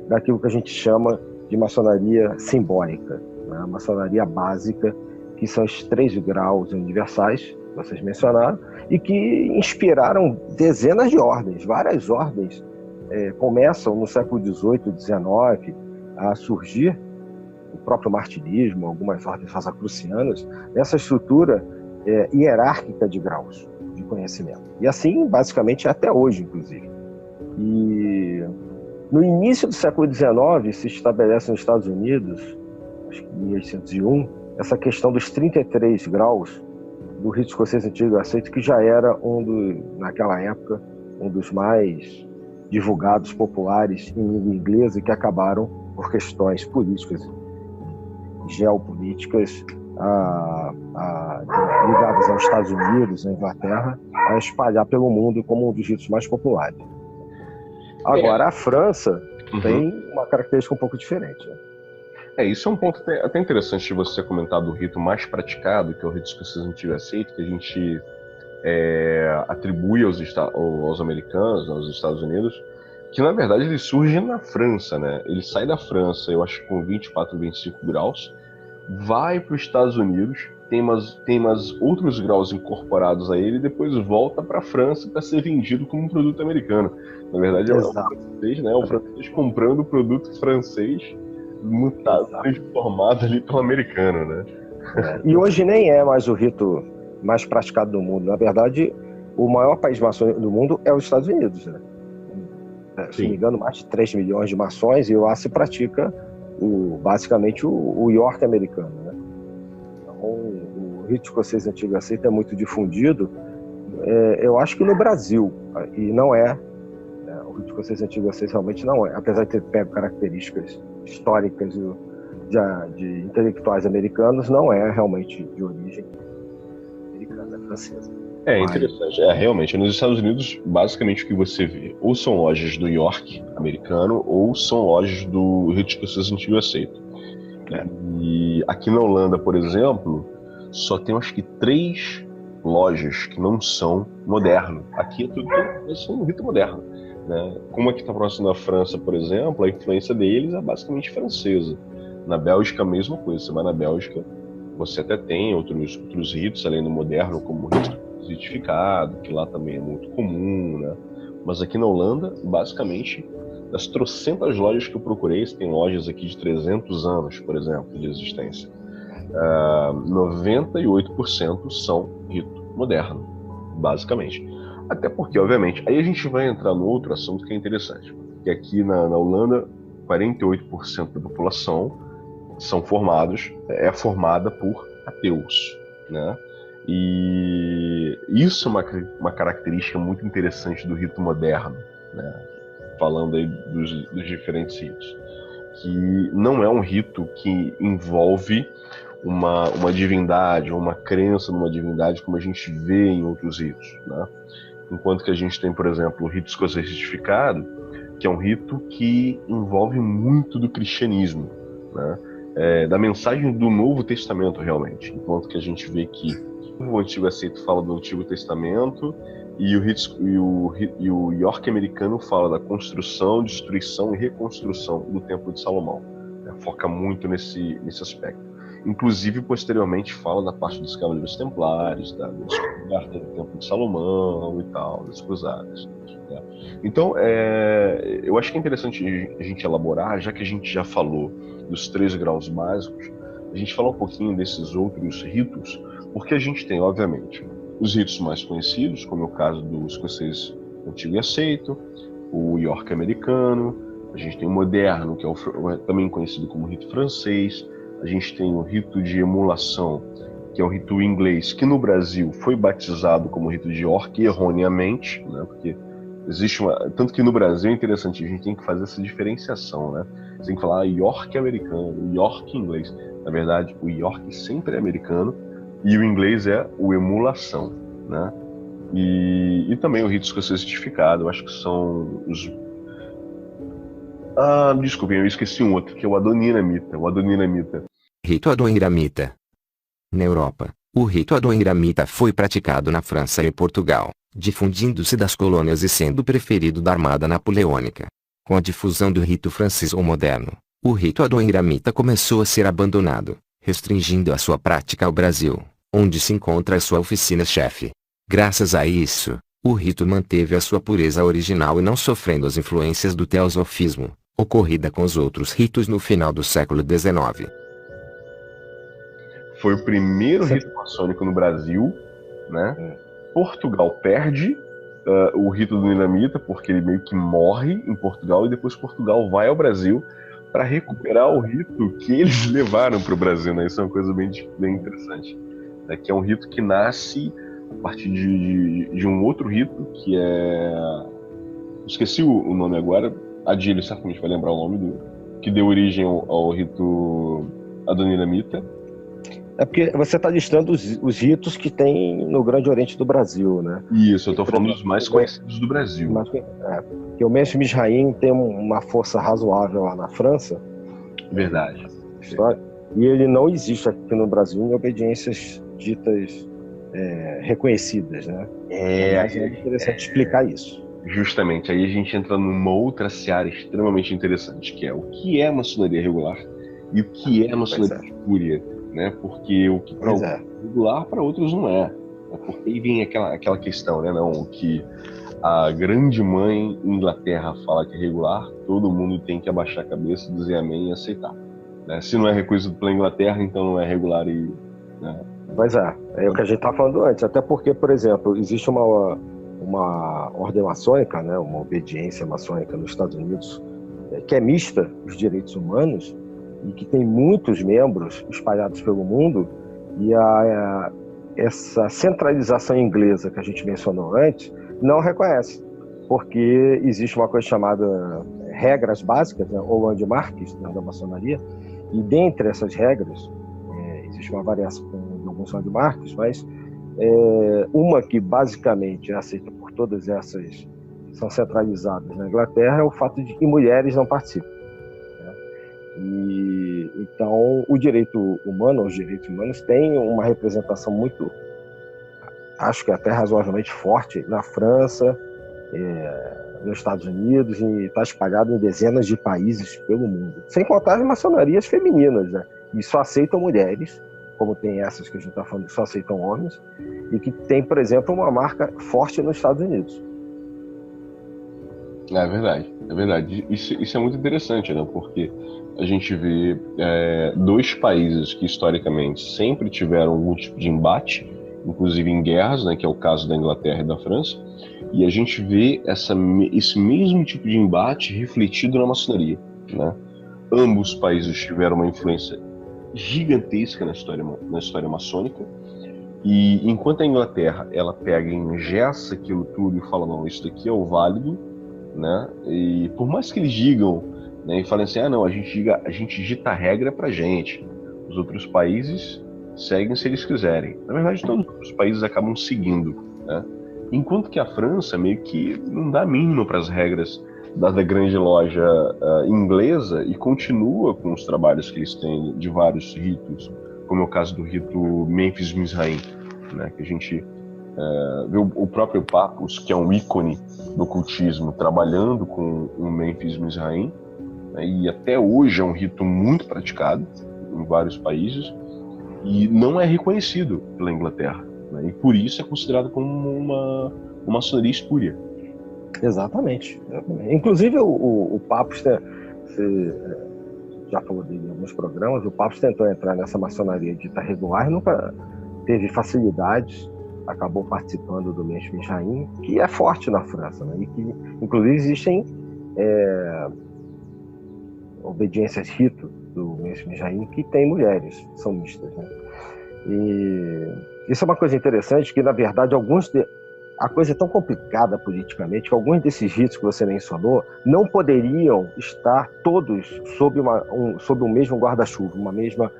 daquilo que a gente chama de maçonaria simbólica, né? A maçonaria básica, que são os 3 graus universais, que vocês mencionaram, e que inspiraram dezenas de ordens. Várias ordens começam no século XVIII, XIX a surgir, o próprio martinismo, algumas ordens rosacrucianas, nessa estrutura hierárquica de graus de conhecimento. E assim, basicamente, até hoje, inclusive. E no início do século XIX se estabelece nos Estados Unidos, acho que em 1801, essa questão dos 33 graus do rito escocês antigo aceito, que já era naquela época, um dos mais divulgados, populares em língua inglesa, e que acabaram, por questões políticas e geopolíticas ligadas aos Estados Unidos, à Inglaterra, a espalhar pelo mundo como um dos ritos mais populares. Agora, a França tem uma característica um pouco diferente, né? Isso é um ponto até interessante de você comentar do rito mais praticado, que é o rito escocês antigo aceito, que a gente atribui aos americanos, aos Estados Unidos, que na verdade ele surge na França, né? Ele sai da França, eu acho que com 24, 25 graus, vai para os Estados Unidos, tem mais outros graus incorporados a ele, e depois volta para a França para ser vendido como um produto americano. Na verdade, o francês comprando o produto francês mutado, transformado ali pelo americano, né? E hoje nem é mais o rito mais praticado do mundo. Na verdade, o maior país maçônico do mundo é os Estados Unidos, né? Se não me engano, mais de 3 milhões de maçons, e lá se pratica basicamente o York americano, né? Então, o rito escocês antigo aceito é muito difundido, eu acho que no Brasil, e não é. O rito escocês antigo aceito realmente não é, apesar de ter pego características históricas de intelectuais americanos, não é realmente de origem americana, francesa. Interessante. Realmente, nos Estados Unidos, basicamente o que você vê, ou são lojas do York americano, ou são lojas do rito escocês antigo aceito. E aqui na Holanda, por exemplo, só tem acho que 3 lojas que não são moderno. Aqui é tudo são rito moderno, né? Como aqui está próximo da França, por exemplo, a influência deles é basicamente francesa. Na Bélgica, a mesma coisa. Você vai na Bélgica, você até tem outros ritos, além do moderno, como o rito ritificado, que lá também é muito comum, né? Mas aqui na Holanda, basicamente, das trocentas lojas que eu procurei, tem lojas aqui de 300 anos, por exemplo, de existência, 98% são rito moderno, basicamente. Até porque, obviamente, aí a gente vai entrar no outro assunto que é interessante, que aqui na Holanda, 48% da população é formada por ateus, né? E isso é uma característica muito interessante do rito moderno, né? Falando aí dos diferentes ritos, que não é um rito que envolve uma divindade ou uma crença numa divindade como a gente vê em outros ritos, né? Enquanto que a gente tem, por exemplo, o rito escocês retificado, que é um rito que envolve muito do cristianismo, né? Da mensagem do Novo Testamento, realmente. Enquanto que a gente vê que o Antigo Aceito fala do Antigo Testamento e o York americano fala da construção, destruição e reconstrução do Templo de Salomão. Foca muito nesse aspecto. Inclusive, posteriormente, fala da parte dos Cavaleiros Templários, da descoberta do Templo de Salomão e tal, das cruzadas. Né? Então, eu acho que é interessante a gente elaborar, já que a gente já falou dos 3 graus básicos, a gente falar um pouquinho desses outros ritos, porque a gente tem, obviamente, os ritos mais conhecidos, como é o caso do escocês antigo e aceito, o York americano, a gente tem o moderno, que é também conhecido como rito francês, a gente tem o rito de emulação, que é o rito inglês, que no Brasil foi batizado como rito de York erroneamente, né? Porque existe tanto que no Brasil é interessante, a gente tem que fazer essa diferenciação, né? Você tem que falar York americano, York inglês. Na verdade, o York sempre é americano e o inglês é o emulação, né? E também o rito escocês certificado, eu acho que são os... desculpem, eu esqueci um outro, que é o Adoniramita. Rito Adoniramita. Na Europa, o rito Adoniramita foi praticado na França e Portugal, difundindo-se das colônias e sendo preferido da Armada Napoleônica. Com a difusão do rito francês ou moderno, o rito Adoniramita começou a ser abandonado, restringindo a sua prática ao Brasil, onde se encontra a sua oficina-chefe. Graças a isso, o rito manteve a sua pureza original e não sofrendo as influências do teosofismo, ocorrida com os outros ritos no final do século XIX. Foi o primeiro rito maçônico no Brasil, né? Portugal perde o rito do Adoniramita, porque ele meio que morre em Portugal, e depois Portugal vai ao Brasil para recuperar o rito que eles levaram para o Brasil, né? Isso é uma coisa bem interessante, né? Que é um rito que nasce a partir de um outro rito, que é... Esqueci o nome agora, Adílio certamente vai lembrar o nome que deu origem ao rito Adoniramita. É porque você está listando os ritos que tem no Grande Oriente do Brasil, né? Isso, eu estou falando dos mais conhecidos do Brasil. Porque o Mestre Mizraim tem uma força razoável lá na França. Verdade. E ele não existe aqui no Brasil em obediências ditas reconhecidas, né? Mas é interessante explicar isso. Justamente, aí a gente entra numa outra seara extremamente interessante, que é o que é maçonaria regular e o que é maçonaria espúria, né? Porque o que para alguns é regular, para outros não é. Porque aí vem aquela questão, né? Não, que a grande mãe Inglaterra fala que é regular, todo mundo tem que abaixar a cabeça, dizer amém e aceitar. Né? Se não é reconhecido pela Inglaterra, então não é regular e... Né? Pois é o que a gente estava falando antes, até porque, por exemplo, existe uma ordem maçônica, né, uma obediência maçônica nos Estados Unidos, que é mista, os direitos humanos, e que tem muitos membros espalhados pelo mundo, e essa centralização inglesa que a gente mencionou antes, não reconhece, porque existe uma coisa chamada regras básicas, né, ou landmarks dentro da maçonaria, e dentre essas regras, existe uma variação de alguns landmarks, mas uma que basicamente é aceita por todas essas, são centralizadas na Inglaterra, é o fato de que mulheres não participam. Né? E então o direito humano, os direitos humanos têm uma representação muito, acho que até razoavelmente forte na França, nos Estados Unidos, e está espalhado em dezenas de países pelo mundo. Sem contar as maçonarias femininas, né? E só aceitam mulheres, como tem essas que a gente está falando, que só aceitam homens, e que tem, por exemplo, uma marca forte nos Estados Unidos. É verdade, é verdade. Isso é muito interessante, né? Porque a gente vê dois países que historicamente sempre tiveram algum tipo de embate, inclusive em guerras, né? Que é o caso da Inglaterra e da França, e a gente vê esse mesmo tipo de embate refletido na maçonaria, né? Ambos os países tiveram uma influência gigantesca na história maçônica, e enquanto a Inglaterra ela pega e engessa aquilo tudo e fala, não, isso daqui é o válido, né? E por mais que eles digam, né, e falem assim, não, a gente dita a regra pra gente, os outros países seguem se eles quiserem. Na verdade, todos os países acabam seguindo, né? Enquanto que a França meio que não dá mínimo para as regras da grande loja inglesa e continua com os trabalhos que eles têm de vários ritos, como é o caso do rito Memphis Mizraim, né, que a gente vê o próprio Papus, que é um ícone do ocultismo, trabalhando com o Memphis Mizraim, né, e até hoje é um rito muito praticado em vários países e não é reconhecido pela Inglaterra, né, e por isso é considerado como uma maçonaria espúria. Exatamente. Inclusive o Papus, você já falou dele em alguns programas, o Papus tentou entrar nessa maçonaria dita regular e nunca teve facilidades, acabou participando do Memphis Mizraim, que é forte na França, né? E que inclusive existem obediências rito do Memphis Mizraim que tem mulheres, são mistas, né? E isso é uma coisa interessante, que na verdade a coisa é tão complicada politicamente que alguns desses ritos que você mencionou não poderiam estar todos sob o mesmo guarda-chuva, uma mesma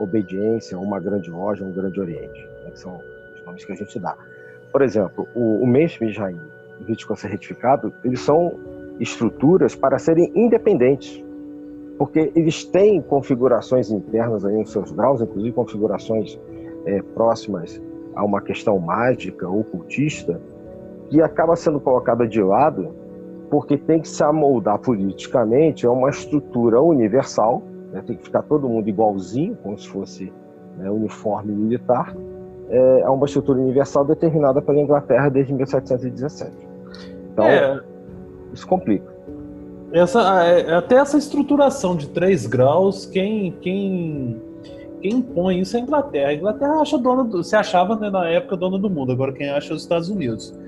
obediência, uma grande loja, um grande oriente, né, que são os nomes que a gente dá. Por exemplo, o Memphis Mizraim e o rito de consciência retificado, eles são estruturas para serem independentes, porque eles têm configurações internas aí nos seus graus, inclusive configurações próximas a uma questão mágica ou ocultista, que acaba sendo colocada de lado porque tem que se amoldar politicamente a uma estrutura universal, né? Tem que ficar todo mundo igualzinho, como se fosse, né, uniforme militar, é uma estrutura universal determinada pela Inglaterra desde 1717. Então, isso complica. Até essa estruturação de 3 graus, quem impõe isso é a Inglaterra. A Inglaterra se achava, né, na época dona do mundo, agora quem acha é os Estados Unidos.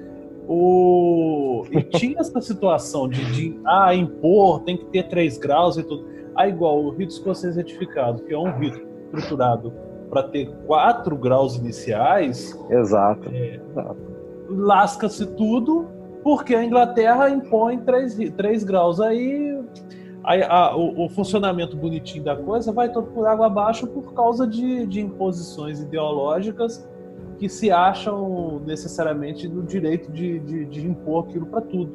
E tinha essa situação de impor, tem que ter 3 graus e tudo. Igual o rito escocês retificado, que é um rito estruturado para ter 4 graus iniciais. Exato. Lasca-se tudo porque a Inglaterra impõe 3 graus. Aí o funcionamento bonitinho da coisa vai todo por água abaixo por causa de imposições ideológicas que se acham necessariamente no direito de impor aquilo para tudo,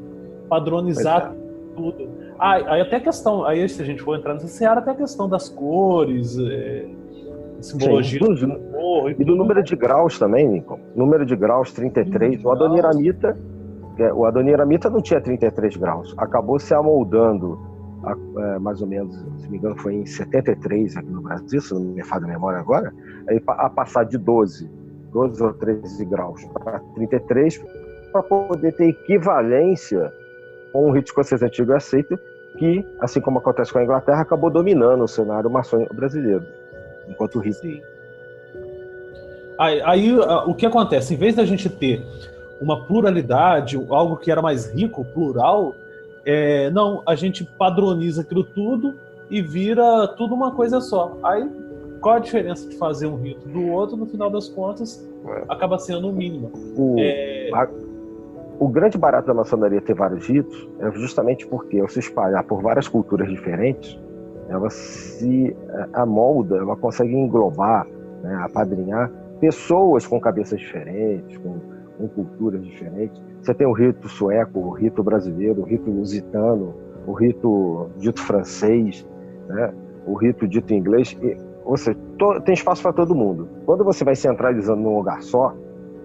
padronizar tudo. Aí até a questão, aí se a gente for entrar nessa seara, até a questão das cores, simbologia e do número de graus também, Lincoln. Número de graus 33. O Adoniramita não tinha 33 graus, acabou se amoldando mais ou menos, se não me engano, foi em 73 aqui no Brasil, se não me falha a memória agora, a passar de 12 ou 13 graus para 33 para poder ter equivalência com o rito escocês antigo e aceito, que, assim como acontece com a Inglaterra, acabou dominando o cenário maçônico brasileiro, enquanto o rito. Sim. Aí o que acontece? Em vez da gente ter uma pluralidade, algo que era mais rico, plural, não, a gente padroniza aquilo tudo e vira tudo uma coisa só. Aí, qual a diferença de fazer um rito do outro? No final das contas, acaba sendo o mínimo. O grande barato da maçonaria ter vários ritos é justamente porque, ao se espalhar por várias culturas diferentes, ela se amolda, ela consegue englobar, né, apadrinhar pessoas com cabeças diferentes, com culturas diferentes. Você tem o rito sueco, o rito brasileiro, o rito lusitano, o rito dito francês, né? O rito dito inglês. Ou seja, tem espaço para todo mundo. Quando você vai centralizando num lugar só,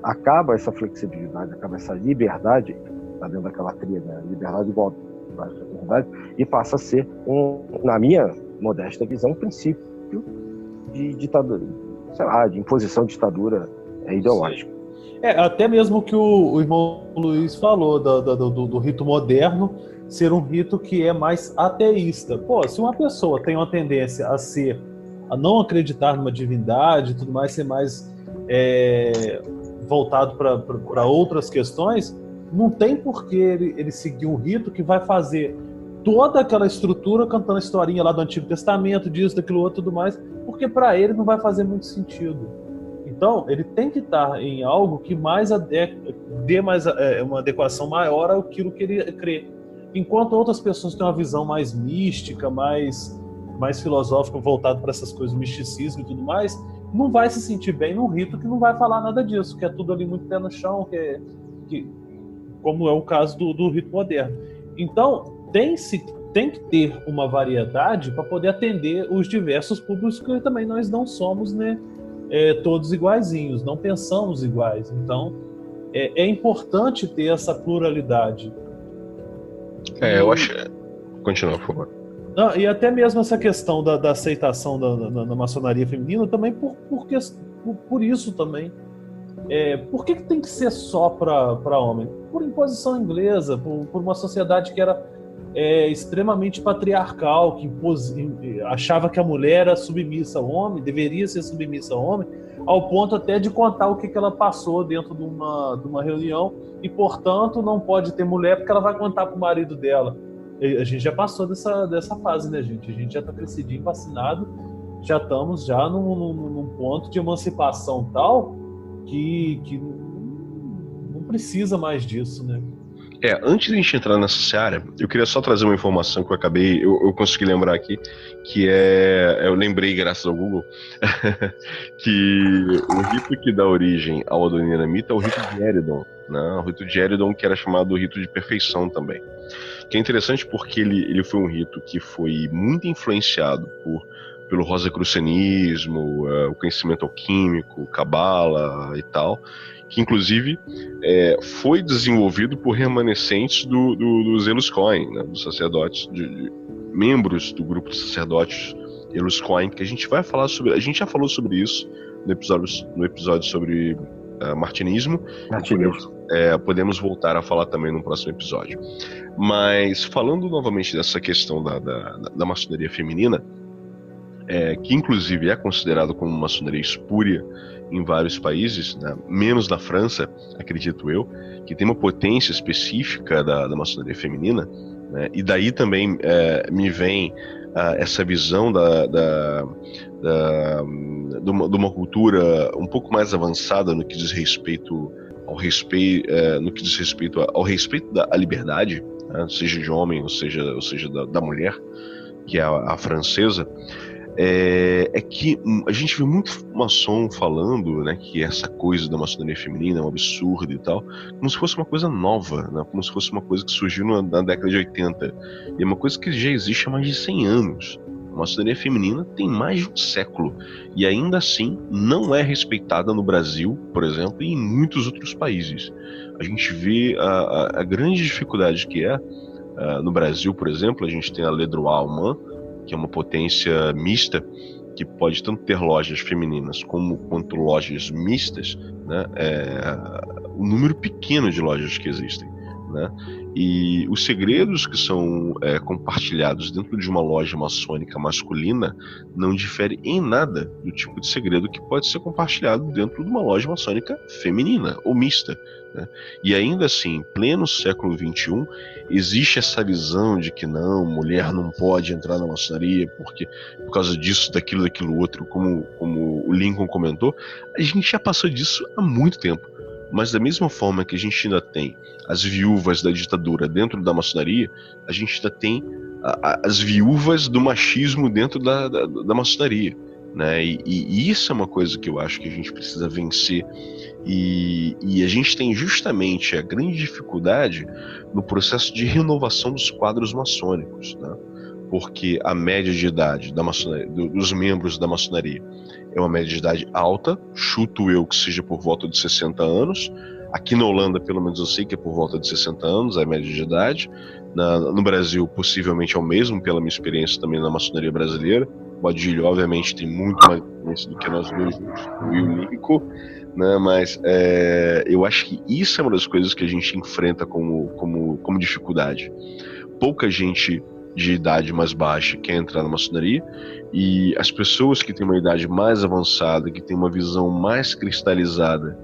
acaba essa flexibilidade, acaba essa liberdade, está dentro daquela tríade, né? Liberdade, igualdade, fraternidade, e passa a ser, na minha modesta visão, um princípio de ditadura, sei lá, de imposição de ditadura ideológica. Até mesmo que o irmão Luiz falou do rito moderno ser um rito que é mais ateísta. Pô, se uma pessoa tem uma tendência a não acreditar numa divindade e tudo mais, ser mais voltado para outras questões, não tem por que ele seguir um rito que vai fazer toda aquela estrutura cantando a historinha lá do Antigo Testamento, disso, daquilo outro, tudo mais, porque para ele não vai fazer muito sentido. Então, ele tem que estar em algo que dê mais uma adequação maior àquilo que ele crê. Enquanto outras pessoas têm uma visão mais mística, mais filosófica, voltada para essas coisas, misticismo e tudo mais, não vai se sentir bem num rito que não vai falar nada disso, que é tudo ali muito pé no chão, como é o caso do rito moderno. Então, tem que ter uma variedade para poder atender os diversos públicos, que também nós não somos, né, todos iguaizinhos, não pensamos iguais. Então, é importante ter essa pluralidade. Eu acho... Continua, por favor. E até mesmo essa questão da aceitação da maçonaria feminina também por isso também. Por que tem que ser só para homem? Por imposição inglesa, por uma sociedade que era extremamente patriarcal, que achava que a mulher era submissa ao homem, deveria ser submissa ao homem, ao ponto até de contar o que ela passou dentro de uma reunião e, portanto, não pode ter mulher porque ela vai contar para o marido dela. A gente já passou dessa fase, né, gente? A gente já está crescidinho, vacinado, já estamos num ponto de emancipação tal que não precisa mais disso, né? Antes de a gente entrar nessa seara, eu queria só trazer uma informação que eu consegui lembrar aqui, que eu lembrei graças ao Google, que o rito que dá origem ao Adoniramita é o rito de Éridon, né? O rito de Éridon, que era chamado rito de perfeição também. Que é interessante porque ele foi um rito que foi muito influenciado pelo rosacrucianismo, o conhecimento alquímico, cabala e tal, que inclusive foi desenvolvido por remanescentes dos Eluscoin, né, dos sacerdotes, de membros do grupo de sacerdotes Eluscoin, que a gente vai falar sobre. A gente já falou sobre isso no episódio sobre martinismo. Podemos voltar a falar também no próximo episódio. Mas falando novamente dessa questão da maçonaria feminina, que inclusive é considerado como maçonaria espúria em vários países, né? Menos na França, acredito eu, que tem uma potência específica da maçonaria feminina, né? E daí também me vem essa visão de uma cultura um pouco mais avançada no que diz respeito ao respeito à liberdade, né? Seja de homem ou seja da mulher, que é a francesa. Que a gente vê muito maçom falando, né, que essa coisa da maçonaria feminina é um absurdo e tal, como se fosse uma coisa nova, né, como se fosse uma coisa que surgiu na década de 80. E é uma coisa que já existe há mais de 100 anos. A maçonaria feminina tem mais de um século e ainda assim não é respeitada no Brasil, por exemplo, e em muitos outros países. A gente vê a grande dificuldade que no Brasil, por exemplo, a gente tem a Ledroit Allemand, que é uma potência mista, que pode tanto ter lojas femininas quanto lojas mistas, né? Um número pequeno de lojas que existem, né? E os segredos que são compartilhados dentro de uma loja maçônica masculina não diferem em nada do tipo de segredo que pode ser compartilhado dentro de uma loja maçônica feminina ou mista, né? E ainda assim, em pleno século XXI, existe essa visão de que não, mulher não pode entrar na maçonaria porque por causa disso, daquilo outro, como o Lincoln comentou. A gente já passou disso há muito tempo. Mas da mesma forma que a gente ainda tem as viúvas da ditadura dentro da maçonaria, a gente ainda tem as viúvas do machismo dentro da maçonaria, né? E isso é uma coisa que eu acho que a gente precisa vencer. E a gente tem justamente a grande dificuldade no processo de renovação dos quadros maçônicos, né? Porque a média de idade da maçonaria, dos membros da maçonaria é uma média de idade alta, chuto eu que seja por volta de 60 anos. Aqui na Holanda, pelo menos eu sei que é por volta de 60 anos, a média de idade. No Brasil, possivelmente é o mesmo, pela minha experiência também na maçonaria brasileira. O Adílio, obviamente, tem muito mais influência do que nós dois juntos, eu e o Nico, né? Mas eu acho que isso é uma das coisas que a gente enfrenta como dificuldade. Pouca gente de idade mais baixa quer entrar na maçonaria, e as pessoas que têm uma idade mais avançada, que têm uma visão mais cristalizada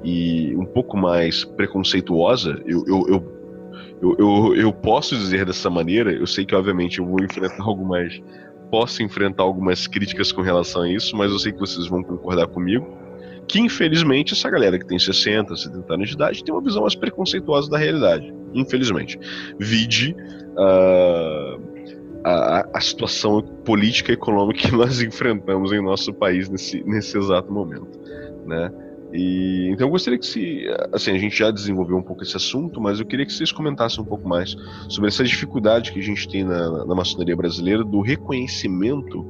e um pouco mais preconceituosa, eu posso dizer dessa maneira. Eu sei que obviamente eu vou enfrentar posso enfrentar algumas críticas com relação a isso, mas eu sei que vocês vão concordar comigo, que infelizmente essa galera que tem 60, 70 anos de idade tem uma visão mais preconceituosa da realidade, infelizmente. Vide a situação política e econômica que nós enfrentamos em nosso país nesse exato momento, né? E então eu gostaria que a gente já desenvolveu um pouco esse assunto, mas eu queria que vocês comentassem um pouco mais sobre essa dificuldade que a gente tem na maçonaria brasileira do reconhecimento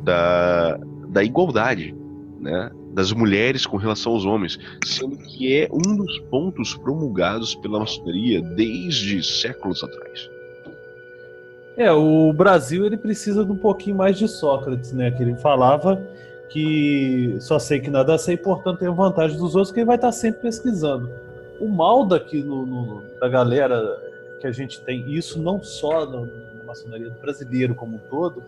da igualdade, né, das mulheres com relação aos homens, sendo que é um dos pontos promulgados pela maçonaria desde séculos atrás. O Brasil ele precisa de um pouquinho mais de Sócrates, né? Que ele falava que só sei que nada sei, portanto tenho vantagem dos outros, que ele vai estar sempre pesquisando. O mal daqui da galera que a gente tem, isso não só na maçonaria brasileira como um todo,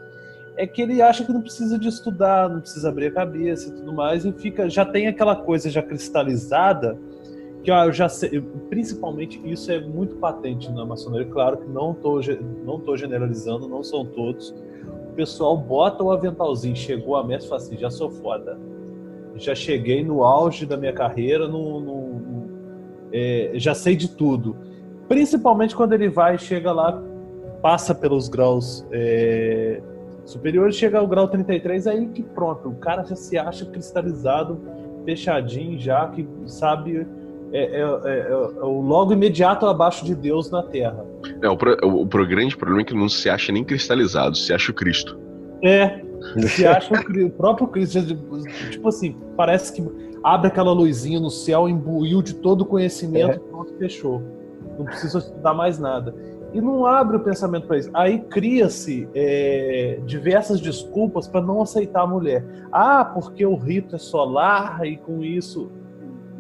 é que ele acha que não precisa de estudar, não precisa abrir a cabeça e tudo mais, e já tem aquela coisa já cristalizada, que eu já sei, principalmente isso é muito patente na maçonaria. Claro que não tô generalizando, não são todos. O pessoal bota o aventalzinho, chegou a mestre e fala assim: já sou foda, já cheguei no auge da minha carreira, já sei de tudo. Principalmente quando ele chega lá, passa pelos graus superiores, chega ao grau 33, aí que pronto, o cara já se acha cristalizado, fechadinho, já que sabe, o logo imediato abaixo de Deus na Terra. O grande problema é que não se acha nem cristalizado, se acha o Cristo. Se acha o próprio Cristo. Tipo assim, parece que abre aquela luzinha no céu, imbuiu de todo o conhecimento, pronto, fechou. Não precisa estudar mais nada. E não abre o pensamento para isso. Aí cria-se diversas desculpas para não aceitar a mulher. Porque o rito é solar e com isso...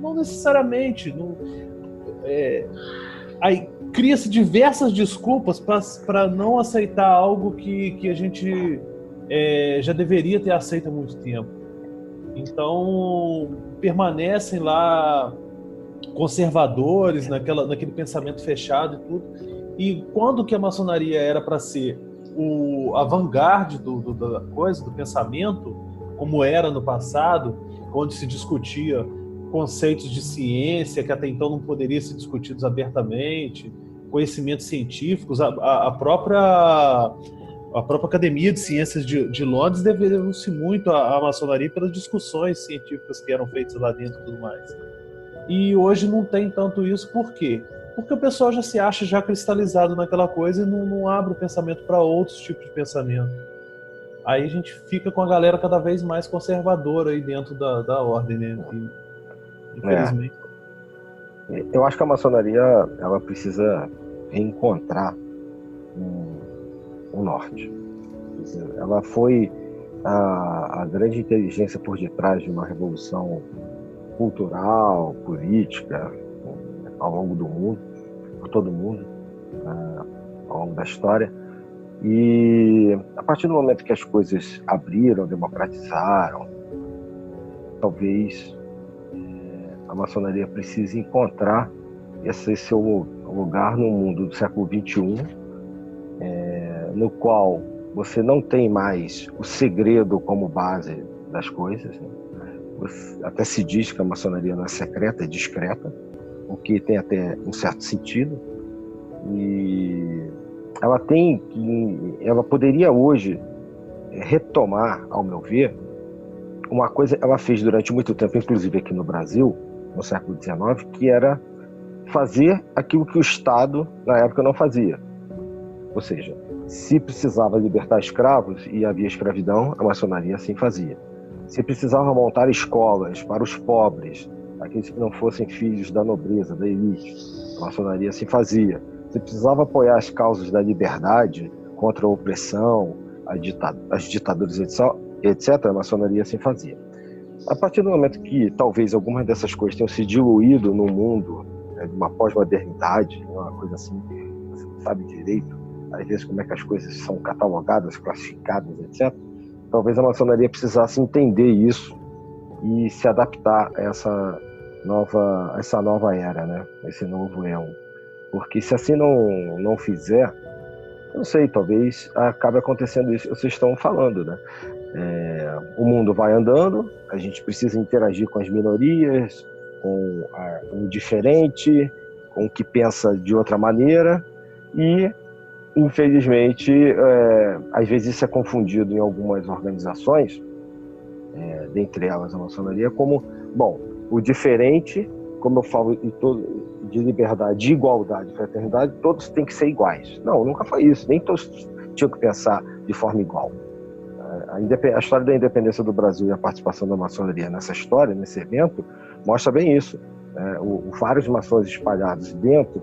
Não necessariamente. Aí cria-se diversas desculpas para não aceitar algo que a gente já deveria ter aceito há muito tempo. Então, permanecem lá conservadores naquele pensamento fechado e tudo. E quando que a maçonaria era para ser a vanguarda da coisa, do pensamento, como era no passado, onde se discutia conceitos de ciência que até então não poderiam ser discutidos abertamente, conhecimentos científicos, a própria Academia de Ciências de Londres deveu-se muito à maçonaria pelas discussões científicas que eram feitas lá dentro e tudo mais. E hoje não tem tanto isso. Por quê? Porque o pessoal já se acha já cristalizado naquela coisa e não abre o pensamento para outros tipos de pensamento. Aí a gente fica com a galera cada vez mais conservadora aí dentro da ordem, né? Infelizmente. Eu acho que a maçonaria ela precisa reencontrar o norte. Ela foi a grande inteligência por detrás de uma revolução cultural, política, ao longo do mundo, por todo mundo, ao longo da história. E a partir do momento que as coisas abriram, democratizaram, talvez a maçonaria precise encontrar esse seu lugar no mundo do século XXI, no qual você não tem mais o segredo como base das coisas, né? Até se diz que a maçonaria não é secreta, é discreta, o que tem até um certo sentido. E ela poderia hoje retomar, ao meu ver, uma coisa que ela fez durante muito tempo, inclusive aqui no Brasil, no século XIX, que era fazer aquilo que o Estado, na época, não fazia. Ou seja, se precisava libertar escravos e havia escravidão, a maçonaria assim fazia. Se precisava montar escolas para os pobres, aqueles que não fossem filhos da nobreza, da elite, a maçonaria assim fazia. Se precisava apoiar as causas da liberdade contra a opressão, as ditaduras, etc., a maçonaria assim fazia. A partir do momento que talvez algumas dessas coisas tenham se diluído no mundo, de uma pós-modernidade, uma coisa assim, você não sabe direito, às vezes, como é que as coisas são catalogadas, classificadas, etc., talvez a maçonaria precisasse entender isso e se adaptar a essa nova era, né? Esse novo éon. Porque se assim não fizer, eu não sei, talvez acabe acontecendo isso que vocês estão falando, né? O mundo vai andando, a gente precisa interagir com as minorias, com o diferente, com o que pensa de outra maneira, e infelizmente às vezes isso é confundido em algumas organizações, dentre elas a maçonaria, como, bom, o diferente, como eu falo de liberdade, de igualdade, de fraternidade, todos têm que ser iguais. Não, nunca foi isso, nem todos tinham que pensar de forma igual. A história da independência do Brasil e a participação da maçonaria nessa história, nesse evento, mostra bem isso. Vários maçons espalhados dentro,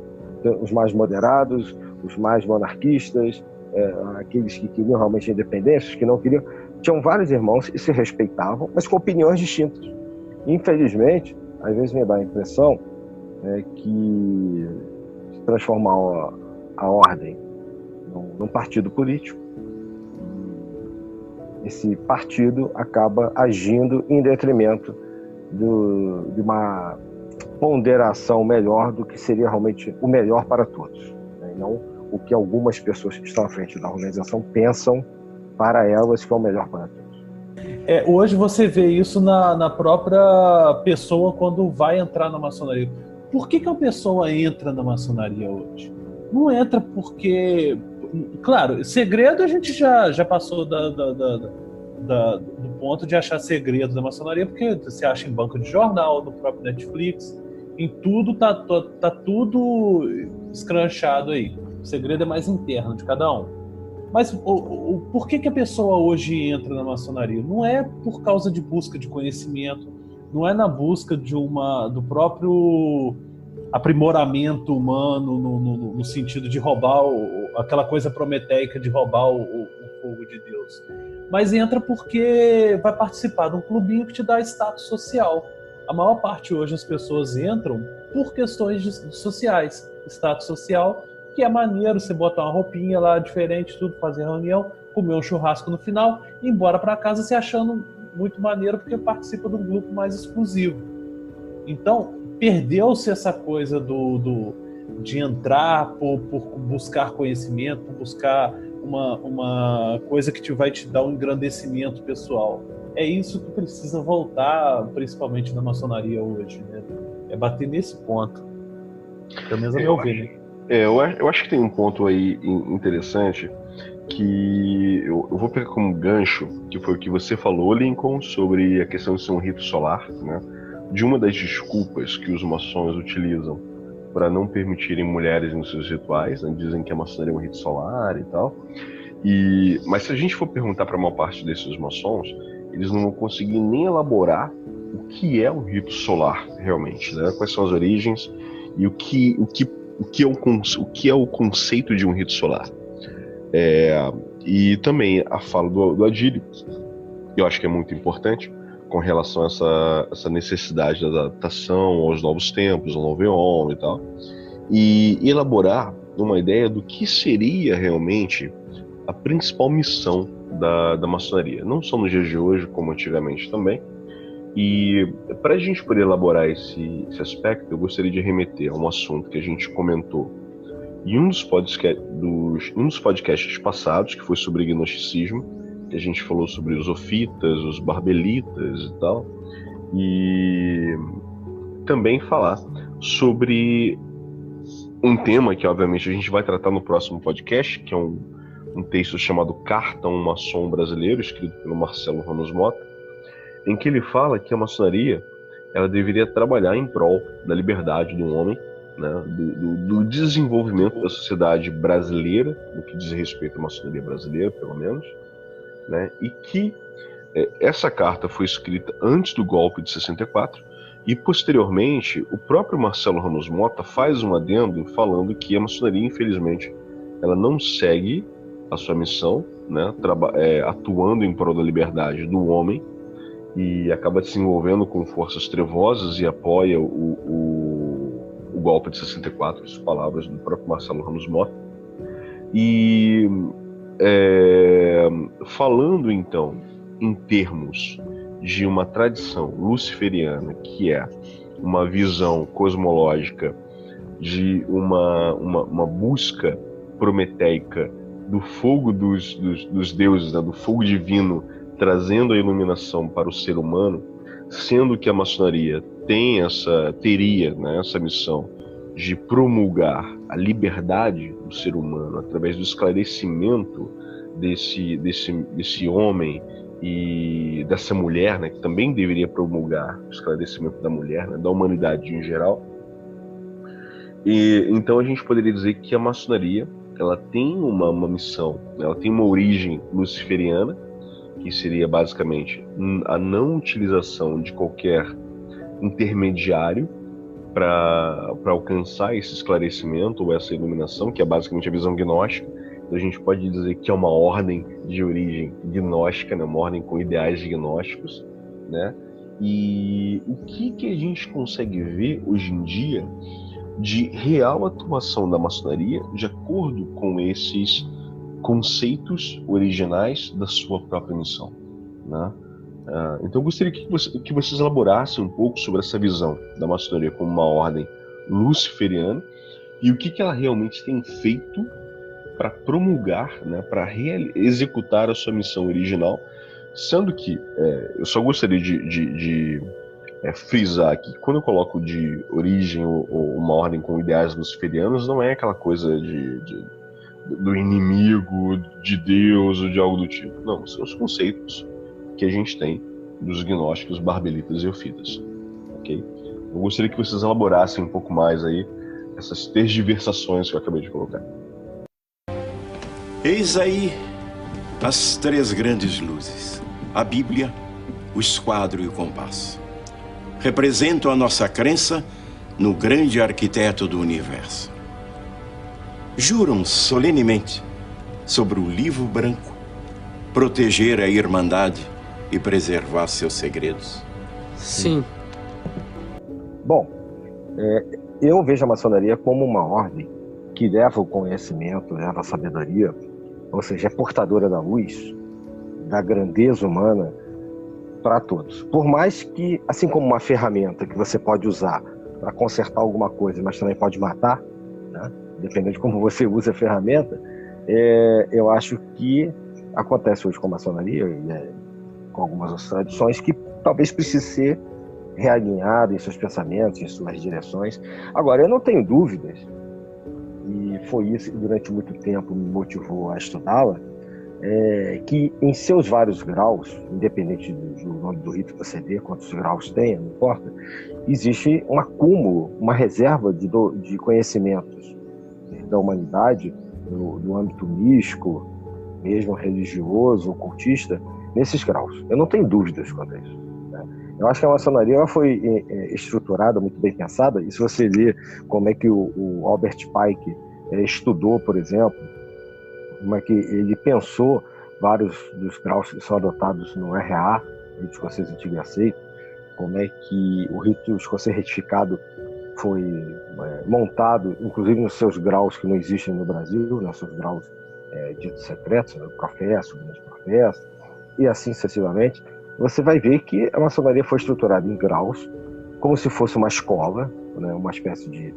os mais moderados, os mais monarquistas, aqueles que queriam realmente a independência, os que não queriam. Tinham vários irmãos e se respeitavam, mas com opiniões distintas. Infelizmente, às vezes me dá a impressão que se transformar a ordem num partido político, esse partido acaba agindo em detrimento de uma ponderação melhor do que seria realmente o melhor para todos, né? E não o que algumas pessoas que estão à frente da organização pensam para elas que é o melhor para todos. Hoje você vê isso na própria pessoa quando vai entrar na maçonaria. Por que uma pessoa entra na maçonaria hoje? Não entra porque... Claro, segredo a gente já passou do ponto de achar segredo da maçonaria, porque você acha em banco de jornal, no próprio Netflix, em tudo tá tudo escranchado aí. O segredo é mais interno de cada um. Mas por que a pessoa hoje entra na maçonaria? Não é por causa de busca de conhecimento, não é na busca do próprio aprimoramento humano no sentido de roubar aquela coisa prometeica de roubar o fogo de Deus. Mas entra porque vai participar de um clubinho que te dá status social. A maior parte hoje as pessoas entram por questões sociais. Status social, que é maneiro você botar uma roupinha lá diferente, tudo, fazer reunião, comer um churrasco no final e ir embora para casa se achando muito maneiro porque participa de um grupo mais exclusivo. Então, perdeu-se essa coisa de entrar por buscar conhecimento, por buscar uma coisa que vai te dar um engrandecimento pessoal. É isso que precisa voltar, principalmente na maçonaria hoje, né? É bater nesse ponto. Pelo menos a meu ver, né? Eu acho que tem um ponto aí interessante que eu vou pegar como gancho, que foi o que você falou, Lincoln, sobre a questão de ser um rito solar, né? De uma das desculpas que os maçons utilizam para não permitirem mulheres nos seus rituais, né? Dizem que a maçonaria é um rito solar e tal. Mas se a gente for perguntar para a maior parte desses maçons, eles não vão conseguir nem elaborar o que é um rito solar realmente, né? Quais são as origens e o que é o conceito de um rito solar. E também a fala do Adílio, eu acho que é muito importante com relação a essa necessidade da adaptação aos novos tempos, ao novo éon e tal, e elaborar uma ideia do que seria realmente a principal missão da maçonaria, não só nos dias de hoje, como antigamente também. E para a gente poder elaborar esse aspecto, eu gostaria de remeter a um assunto que a gente comentou em um dos podcasts passados, que foi sobre gnosticismo, que a gente falou sobre os ofitas, os barbelitas e tal, e também falar sobre um tema que obviamente a gente vai tratar no próximo podcast, que é um texto chamado Carta a um Maçom Brasileiro, escrito pelo Marcelo Ramos Mota, em que ele fala que a maçonaria ela deveria trabalhar em prol da liberdade do homem, né, do desenvolvimento da sociedade brasileira, no que diz respeito à maçonaria brasileira, pelo menos, né, e que essa carta foi escrita antes do golpe de 64 e, posteriormente, o próprio Marcelo Ramos Mota faz um adendo falando que a maçonaria, infelizmente, ela não segue a sua missão né, atuando em prol da liberdade do homem, e acaba se envolvendo com forças trevosas e apoia o golpe de 64, as palavras do próprio Marcelo Ramos Mota. E falando então em termos de uma tradição luciferiana, que é uma visão cosmológica de uma busca prometeica do fogo dos deuses, né, do fogo divino, trazendo a iluminação para o ser humano, sendo que a maçonaria teria, né, essa missão de promulgar a liberdade do ser humano através do esclarecimento desse homem e dessa mulher, né, que também deveria promulgar o esclarecimento da mulher, né, da humanidade em geral. E então a gente poderia dizer que a maçonaria, ela tem uma missão, ela tem uma origem luciferiana, que seria basicamente a não utilização de qualquer intermediário para alcançar esse esclarecimento ou essa iluminação, que é basicamente a visão gnóstica. Então a gente pode dizer que é uma ordem de origem gnóstica, né? Uma ordem com ideais gnósticos, né? E o que a gente consegue ver hoje em dia de real atuação da maçonaria de acordo com esses conceitos originais da sua própria missão, né? Então eu gostaria que vocês elaborassem um pouco sobre essa visão da maçonaria como uma ordem luciferiana e o que ela realmente tem feito para promulgar, né, para executar a sua missão original, sendo que eu só gostaria de frisar aqui, quando eu coloco de origem ou uma ordem com ideais luciferianos, não é aquela coisa do inimigo de Deus ou de algo do tipo. Não, são os conceitos que a gente tem dos gnósticos, barbelitas e ofitas. Ok? Eu gostaria que vocês elaborassem um pouco mais aí essas tergiversações que eu acabei de colocar. Eis aí as três grandes luzes: a Bíblia, o esquadro e o compasso. Representam a nossa crença no grande arquiteto do universo. Juram solenemente sobre o livro branco proteger a Irmandade e preservar seus segredos. Sim. Bom, eu vejo a maçonaria como uma ordem que leva o conhecimento, leva a sabedoria, ou seja, é portadora da luz, da grandeza humana para todos. Por mais que, assim como uma ferramenta que você pode usar para consertar alguma coisa, mas também pode matar, né? Dependendo de como você usa a ferramenta, eu acho que acontece hoje com a maçonaria e com algumas outras tradições que talvez precise ser realinhado em seus pensamentos, em suas direções. Agora, eu não tenho dúvidas, e foi isso que durante muito tempo me motivou a estudá-la, que em seus vários graus, independente do nome do rito que você vê, quantos graus tenha, não importa, existe um acúmulo, uma reserva de conhecimentos da humanidade, no âmbito místico, mesmo religioso, ocultista, nesses graus. Eu não tenho dúvidas quanto a isso, né? Eu acho que a maçonaria ela foi estruturada, muito bem pensada, e se você ver como é que o Albert Pike estudou, por exemplo, como é que ele pensou vários dos graus que são adotados no RA, rito escocês antigo e aceito, como é que o rito escocês retificado foi montado, inclusive nos seus graus que não existem no Brasil, nos seus graus ditos secretos, né, professo, grande professo, e assim sucessivamente, você vai ver que a maçonaria foi estruturada em graus, como se fosse uma escola, né, uma espécie de...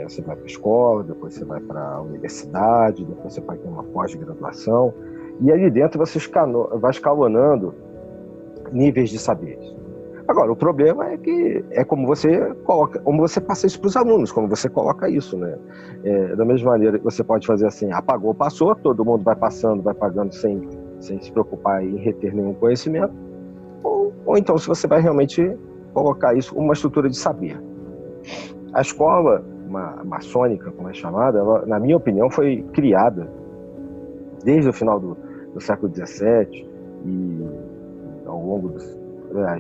você vai para a escola, depois você vai para a universidade, depois você vai ter uma pós-graduação, e ali dentro você vai escalonando níveis de saberes. Agora, o problema é que é como você coloca, como você passa isso para os alunos, como você coloca isso, né? Da mesma maneira que você pode fazer assim, apagou, passou, todo mundo vai passando, vai pagando sem se preocupar em reter nenhum conhecimento, ou então se você vai realmente colocar isso como uma estrutura de saber. A escola maçônica, como é chamada, ela, na minha opinião, foi criada desde o final do século XVII e ao longo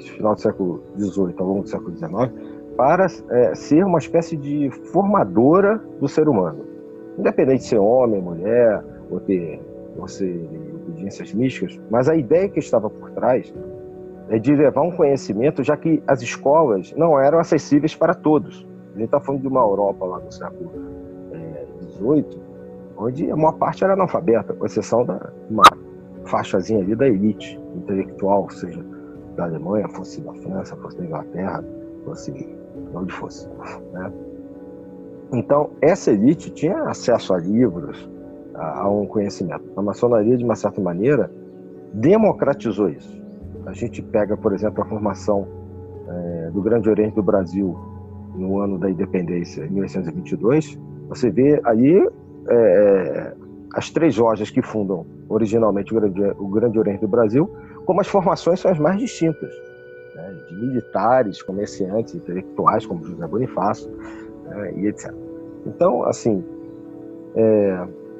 final do século XVIII, ao longo do século XIX, para ser uma espécie de formadora do ser humano. Independente de ser homem, mulher, ou ser experiências místicas, mas a ideia que estava por trás é de levar um conhecimento, já que as escolas não eram acessíveis para todos. A gente está falando de uma Europa lá do século XVIII, onde a maior parte era analfabeta, com exceção de uma faixazinha ali da elite intelectual, seja da Alemanha, fosse da França, fosse da Inglaterra, fosse de onde fosse, né? Então, essa elite tinha acesso a livros, a um conhecimento. A maçonaria, de uma certa maneira, democratizou isso. A gente pega, por exemplo, a formação do Grande Oriente do Brasil no ano da independência, em 1822, você vê aí as 3 lojas que fundam originalmente o Grande Oriente do Brasil, como as formações são as mais distintas, né? De militares, comerciantes, intelectuais, como José Bonifácio, e etc. Então, assim,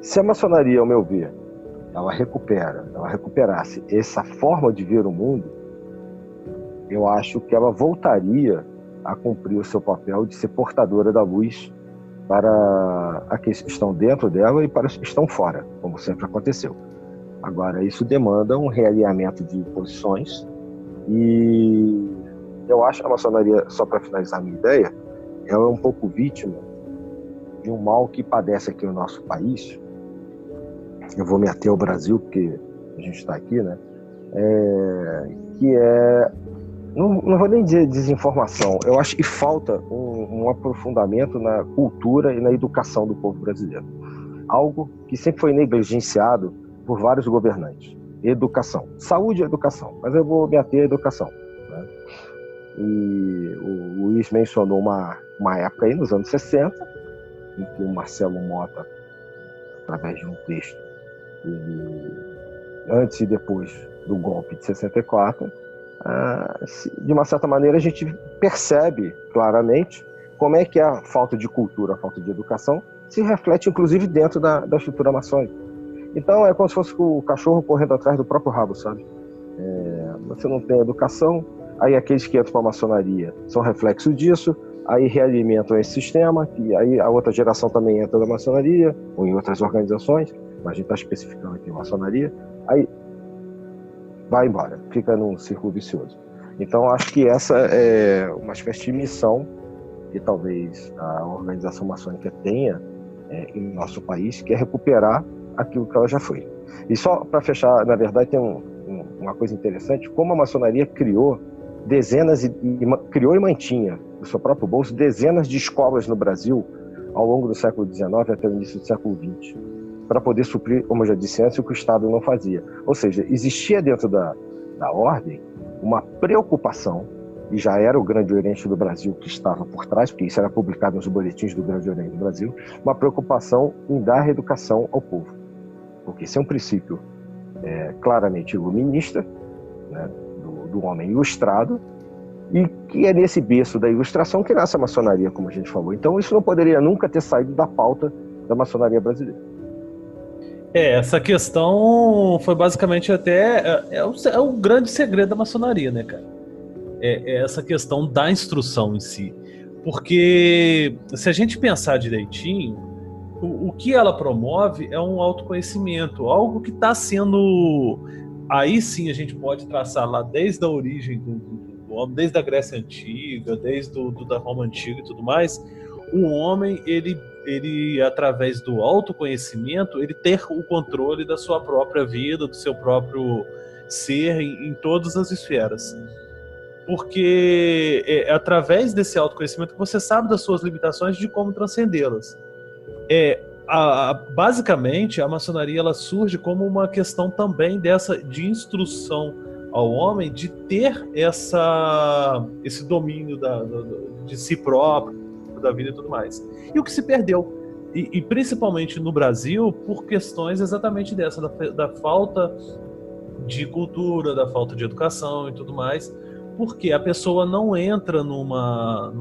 se a maçonaria, ao meu ver, ela recuperasse essa forma de ver o mundo, eu acho que ela voltaria a cumprir o seu papel de ser portadora da luz para aqueles que estão dentro dela e para os que estão fora, como sempre aconteceu. Agora, isso demanda um realinhamento de posições e eu acho que a maçonaria, só para finalizar a minha ideia, ela é um pouco vítima de um mal que padece aqui no nosso país. Eu vou me ater ao Brasil, porque a gente está aqui, né? Não vou nem dizer desinformação, eu acho que falta um aprofundamento na cultura e na educação do povo brasileiro. Algo que sempre foi negligenciado por vários governantes. Educação. Saúde e educação, mas eu vou me ater à educação, né? E o Luiz mencionou uma época aí, nos anos 60, em que o Marcelo Mota, através de um texto, antes e depois do golpe de 64, de uma certa maneira a gente percebe claramente como é que a falta de cultura, a falta de educação se reflete inclusive dentro da estrutura maçônica. Então é como se fosse o cachorro correndo atrás do próprio rabo, sabe? Você não tem educação, aí aqueles que entram para a maçonaria são reflexo disso, aí realimentam esse sistema, que aí a outra geração também entra na maçonaria ou em outras organizações, mas a gente está especificando aqui a maçonaria, aí vai embora, fica num círculo vicioso. Então acho que essa é uma espécie de missão que talvez a organização maçônica tenha em nosso país, que é recuperar aquilo que ela já foi. E só para fechar, na verdade tem uma coisa interessante, como a maçonaria criou criou e mantinha do seu próprio bolso dezenas de escolas no Brasil ao longo do século XIX até o início do século XX, para poder suprir, como eu já disse antes, o que o Estado não fazia. Ou seja, existia dentro da ordem uma preocupação, e já era o Grande Oriente do Brasil que estava por trás, porque isso era publicado nos boletins do Grande Oriente do Brasil, uma preocupação em dar educação ao povo. Porque esse é um princípio claramente iluminista, né, do homem ilustrado, e que é nesse berço da ilustração que nasce a maçonaria, como a gente falou. Então isso não poderia nunca ter saído da pauta da maçonaria brasileira. Essa questão foi basicamente até o grande segredo da maçonaria, né, cara? Essa questão da instrução em si. Porque se a gente pensar direitinho, o que ela promove é um autoconhecimento, algo que está sendo... Aí sim a gente pode traçar lá desde a origem do homem, desde a Grécia Antiga, desde da Roma Antiga e tudo mais. O homem, ele através do autoconhecimento, ele ter o controle da sua própria vida, do seu próprio ser em todas as esferas. Porque é através desse autoconhecimento que você sabe das suas limitações e de como transcendê-las. Basicamente, a maçonaria ela surge como uma questão também de instrução ao homem, de ter esse domínio de si próprio, da vida e tudo mais. E o que se perdeu, e principalmente no Brasil, por questões exatamente dessa, da falta de cultura, da falta de educação e tudo mais, porque a pessoa não entra numa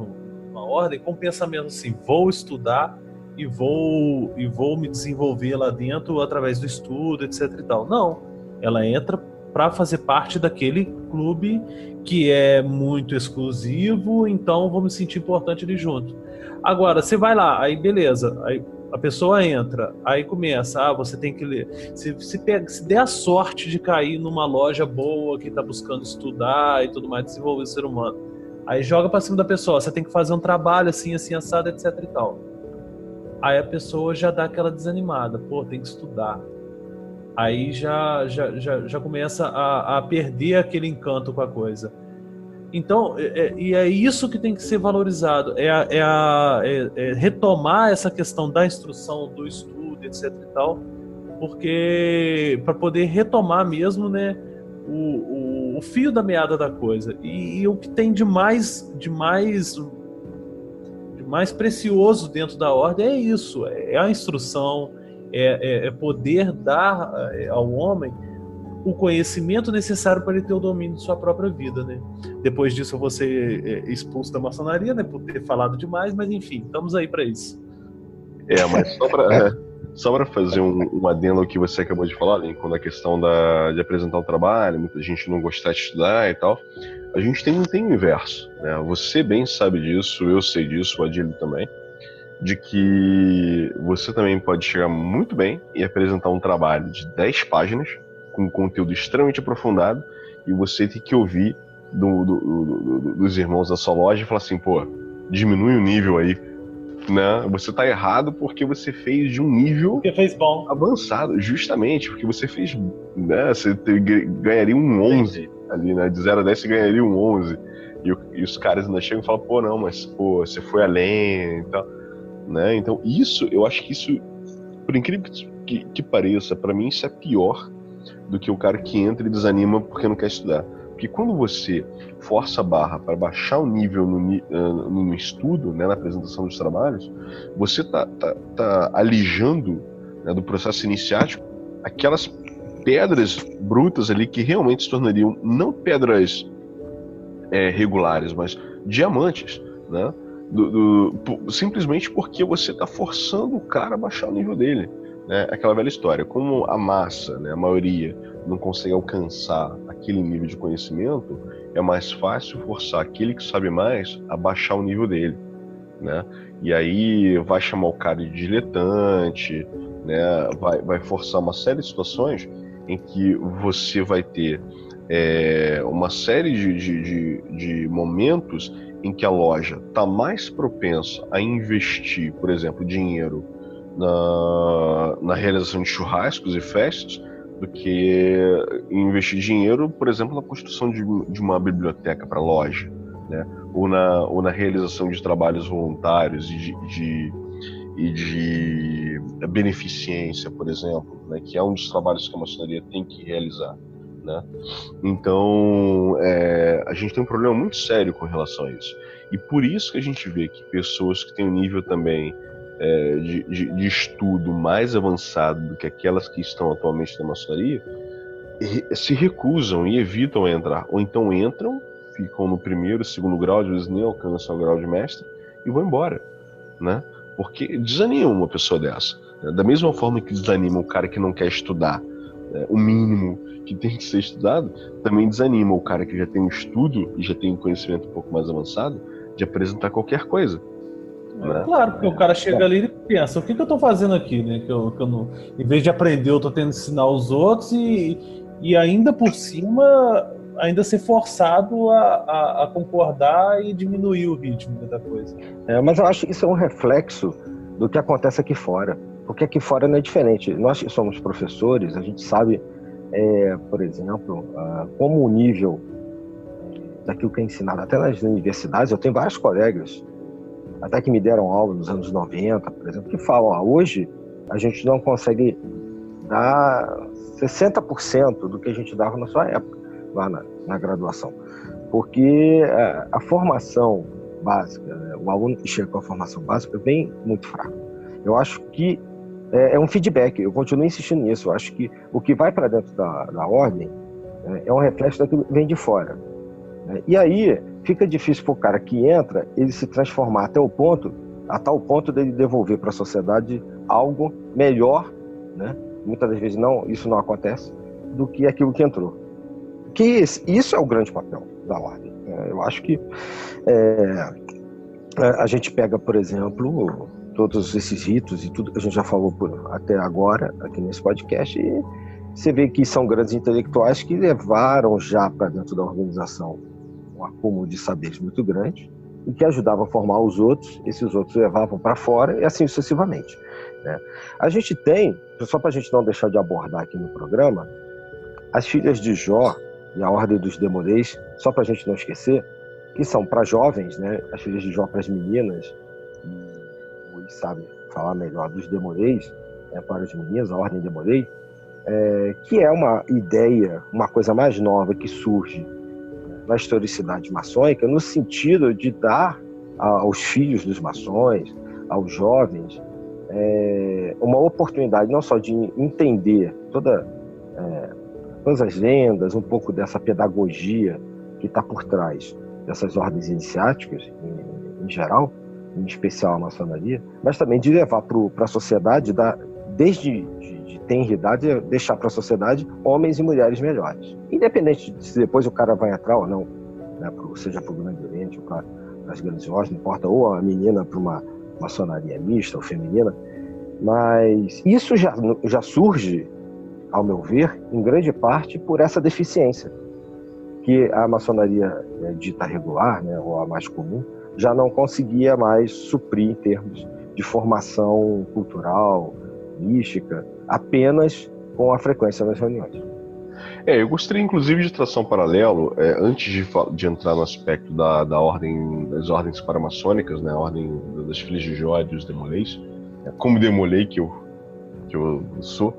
ordem com o pensamento assim, vou estudar e vou me desenvolver lá dentro através do estudo, etc e tal. Não, ela entra para fazer parte daquele clube que é muito exclusivo, então vou me sentir importante ali junto. Agora, você vai lá, aí beleza, aí A pessoa entra, aí começa, você tem que ler. Se der a sorte de cair numa loja boa que está buscando estudar e tudo mais, desenvolver o ser humano, aí joga para cima da pessoa, você tem que fazer um trabalho assim, assado, etc e tal. Aí a pessoa já dá aquela desanimada, tem que estudar. Aí já começa a perder aquele encanto com a coisa. Então, e é isso que tem que ser valorizado, é retomar essa questão da instrução, do estudo, etc e tal, porque para poder retomar mesmo, né, o fio da meada da coisa. E o que tem de mais precioso dentro da ordem é isso, é a instrução, é poder dar ao homem o conhecimento necessário para ele ter o domínio de sua própria vida, né? Depois disso eu vou ser expulso da maçonaria, né, por ter falado demais, mas enfim, estamos aí para isso. Mas só para fazer um adendo ao que você acabou de falar, Lincoln, na questão de apresentar o trabalho, muita gente não gostar de estudar e tal, a gente tem o inverso, né? Você bem sabe disso, eu sei disso, o Adílio também, de que você também pode chegar muito bem e apresentar um trabalho de 10 páginas com um conteúdo extremamente aprofundado, e você tem que ouvir dos irmãos da sua loja e falar assim, diminui o nível aí, né? Você tá errado porque você fez de um nível porque fez bom, avançado, justamente, porque você fez, né? Você ganharia um 11 ali, né? De 0 a 10 você ganharia um 11, e os caras ainda chegam e falam, não, mas você foi além e tal, né? Então eu acho que isso, por incrível que pareça, para mim isso é pior do que o cara que entra e desanima porque não quer estudar. Porque quando você força a barra para baixar o nível no estudo, né, na apresentação dos trabalhos, você tá alijando, né, do processo iniciático aquelas pedras brutas ali que realmente se tornariam não pedras regulares, mas diamantes, né? Simplesmente porque você está forçando o cara a baixar o nível dele. Né? Aquela velha história, como a massa, né, a maioria, não consegue alcançar aquele nível de conhecimento, é mais fácil forçar aquele que sabe mais a baixar o nível dele, né? E aí vai chamar o cara de diletante, né? Vai forçar uma série de situações em que você vai ter uma série de momentos em que a loja está mais propensa a investir, por exemplo, dinheiro na realização de churrascos e festas do que investir dinheiro, por exemplo, na construção de uma biblioteca para loja, né? Ou na realização de trabalhos voluntários e de beneficência, por exemplo, né? Que é um dos trabalhos que a maçonaria tem que realizar, né? Então, a gente tem um problema muito sério com relação a isso. E por isso que a gente vê que pessoas que têm um nível também de estudo mais avançado do que aquelas que estão atualmente na maçonaria se recusam e evitam entrar, ou então entram, ficam no primeiro, segundo grau, às vezes nem alcançam o grau de mestre e vão embora, né? Porque desanima uma pessoa dessa, né? Da mesma forma que desanima o cara que não quer estudar, né, o mínimo que tem que ser estudado, também desanima o cara que já tem um estudo e já tem um conhecimento um pouco mais avançado de apresentar qualquer coisa. Claro, porque o cara chega ali e pensa, o que eu tô fazendo aqui, né? Que eu não, em vez de aprender, eu tô tendo que ensinar os outros e ainda por cima, ainda ser forçado a concordar e diminuir o ritmo da coisa. Mas eu acho que isso é um reflexo do que acontece aqui fora, porque aqui fora não é diferente. Nós que somos professores, a gente sabe, por exemplo, como o nível daquilo que é ensinado até nas universidades. Eu tenho vários colegas até que me deram aula nos anos 90, por exemplo, que falam, hoje a gente não consegue dar 60% do que a gente dava na sua época, lá na graduação. Porque a formação básica, né, o aluno que chega com a formação básica vem muito fraco. Eu acho que é um feedback, eu continuo insistindo nisso. Eu acho que o que vai para dentro da ordem é um reflexo daquilo que vem de fora. Né? E aí fica difícil para o cara que entra ele se transformar a tal ponto dele devolver para a sociedade algo melhor, né? Muitas das vezes isso não acontece, do que aquilo que entrou. Que isso é o grande papel da ordem. Eu acho que a gente pega, por exemplo, todos esses ritos e tudo que a gente já falou até agora aqui nesse podcast, e você vê que são grandes intelectuais que levaram já para dentro da organização um acúmulo de saberes muito grande e que ajudavam a formar os outros, esses outros levavam para fora e assim sucessivamente, né? A gente tem, só para a gente não deixar de abordar aqui no programa, as filhas de Jó e a Ordem dos Demolês, só para a gente não esquecer, que são para jovens, né? As filhas de Jó para as meninas, e o Luiz sabe falar melhor dos Demolês, para as meninas, a Ordem Demolês, que é uma ideia, uma coisa mais nova que surge na historicidade maçônica, no sentido de dar aos filhos dos maçons, aos jovens, uma oportunidade não só de entender todas as lendas, um pouco dessa pedagogia que está por trás dessas ordens iniciáticas, em geral, em especial a maçonaria, mas também de levar para a sociedade, desde de tenra idade, deixar para a sociedade homens e mulheres melhores. Independente de se depois o cara vai entrar ou não, né, seja para o Grande Oriente ou para as grandes ordens, não importa, ou a menina para uma maçonaria mista ou feminina, mas isso já surge, ao meu ver, em grande parte por essa deficiência, que a maçonaria dita regular, né, ou a mais comum, já não conseguia mais suprir em termos de formação cultural, mística, apenas com a frequência das reuniões. Eu gostaria, inclusive, de traçar um paralelo, antes de entrar no aspecto das ordens paramaçônicas, né, a ordem das filhas de Jó e dos Demolês, como Demolei que eu sou,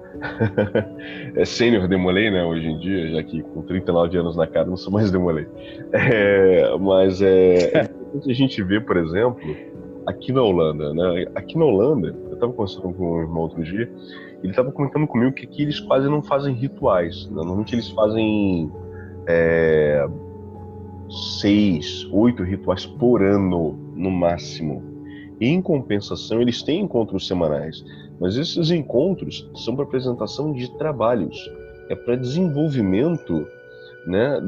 sênior Demolei, né, hoje em dia, já que com 39 anos na cara não sou mais Demolei. Mas a gente vê, por exemplo, aqui na Holanda, né? Aqui na Holanda, eu estava conversando com um irmão outro dia, ele estava comentando comigo que aqui eles quase não fazem rituais, né? Normalmente eles fazem 6, 8 rituais por ano, no máximo. E, em compensação, eles têm encontros semanais, mas esses encontros são para apresentação de trabalhos, para desenvolvimento, né,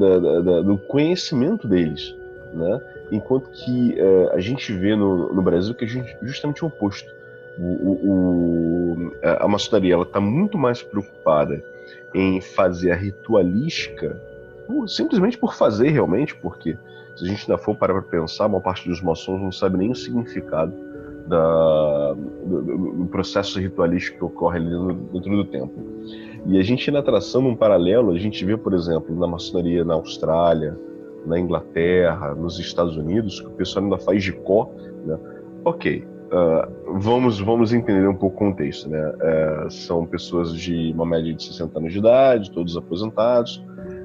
do conhecimento deles, né? Enquanto que a gente vê no Brasil que é justamente o oposto. A maçonaria está muito mais preocupada em fazer a ritualística, simplesmente por fazer realmente, porque se a gente ainda for parar para pensar, uma parte dos maçons não sabe nem o significado do processo ritualístico que ocorre ali dentro do templo. E a gente ainda traçando um paralelo, a gente vê, por exemplo, na maçonaria na Austrália, na Inglaterra, nos Estados Unidos, que o pessoal ainda faz jicó, né? Ok, vamos entender um pouco o contexto, né? São pessoas de uma média de 60 anos de idade, todos aposentados,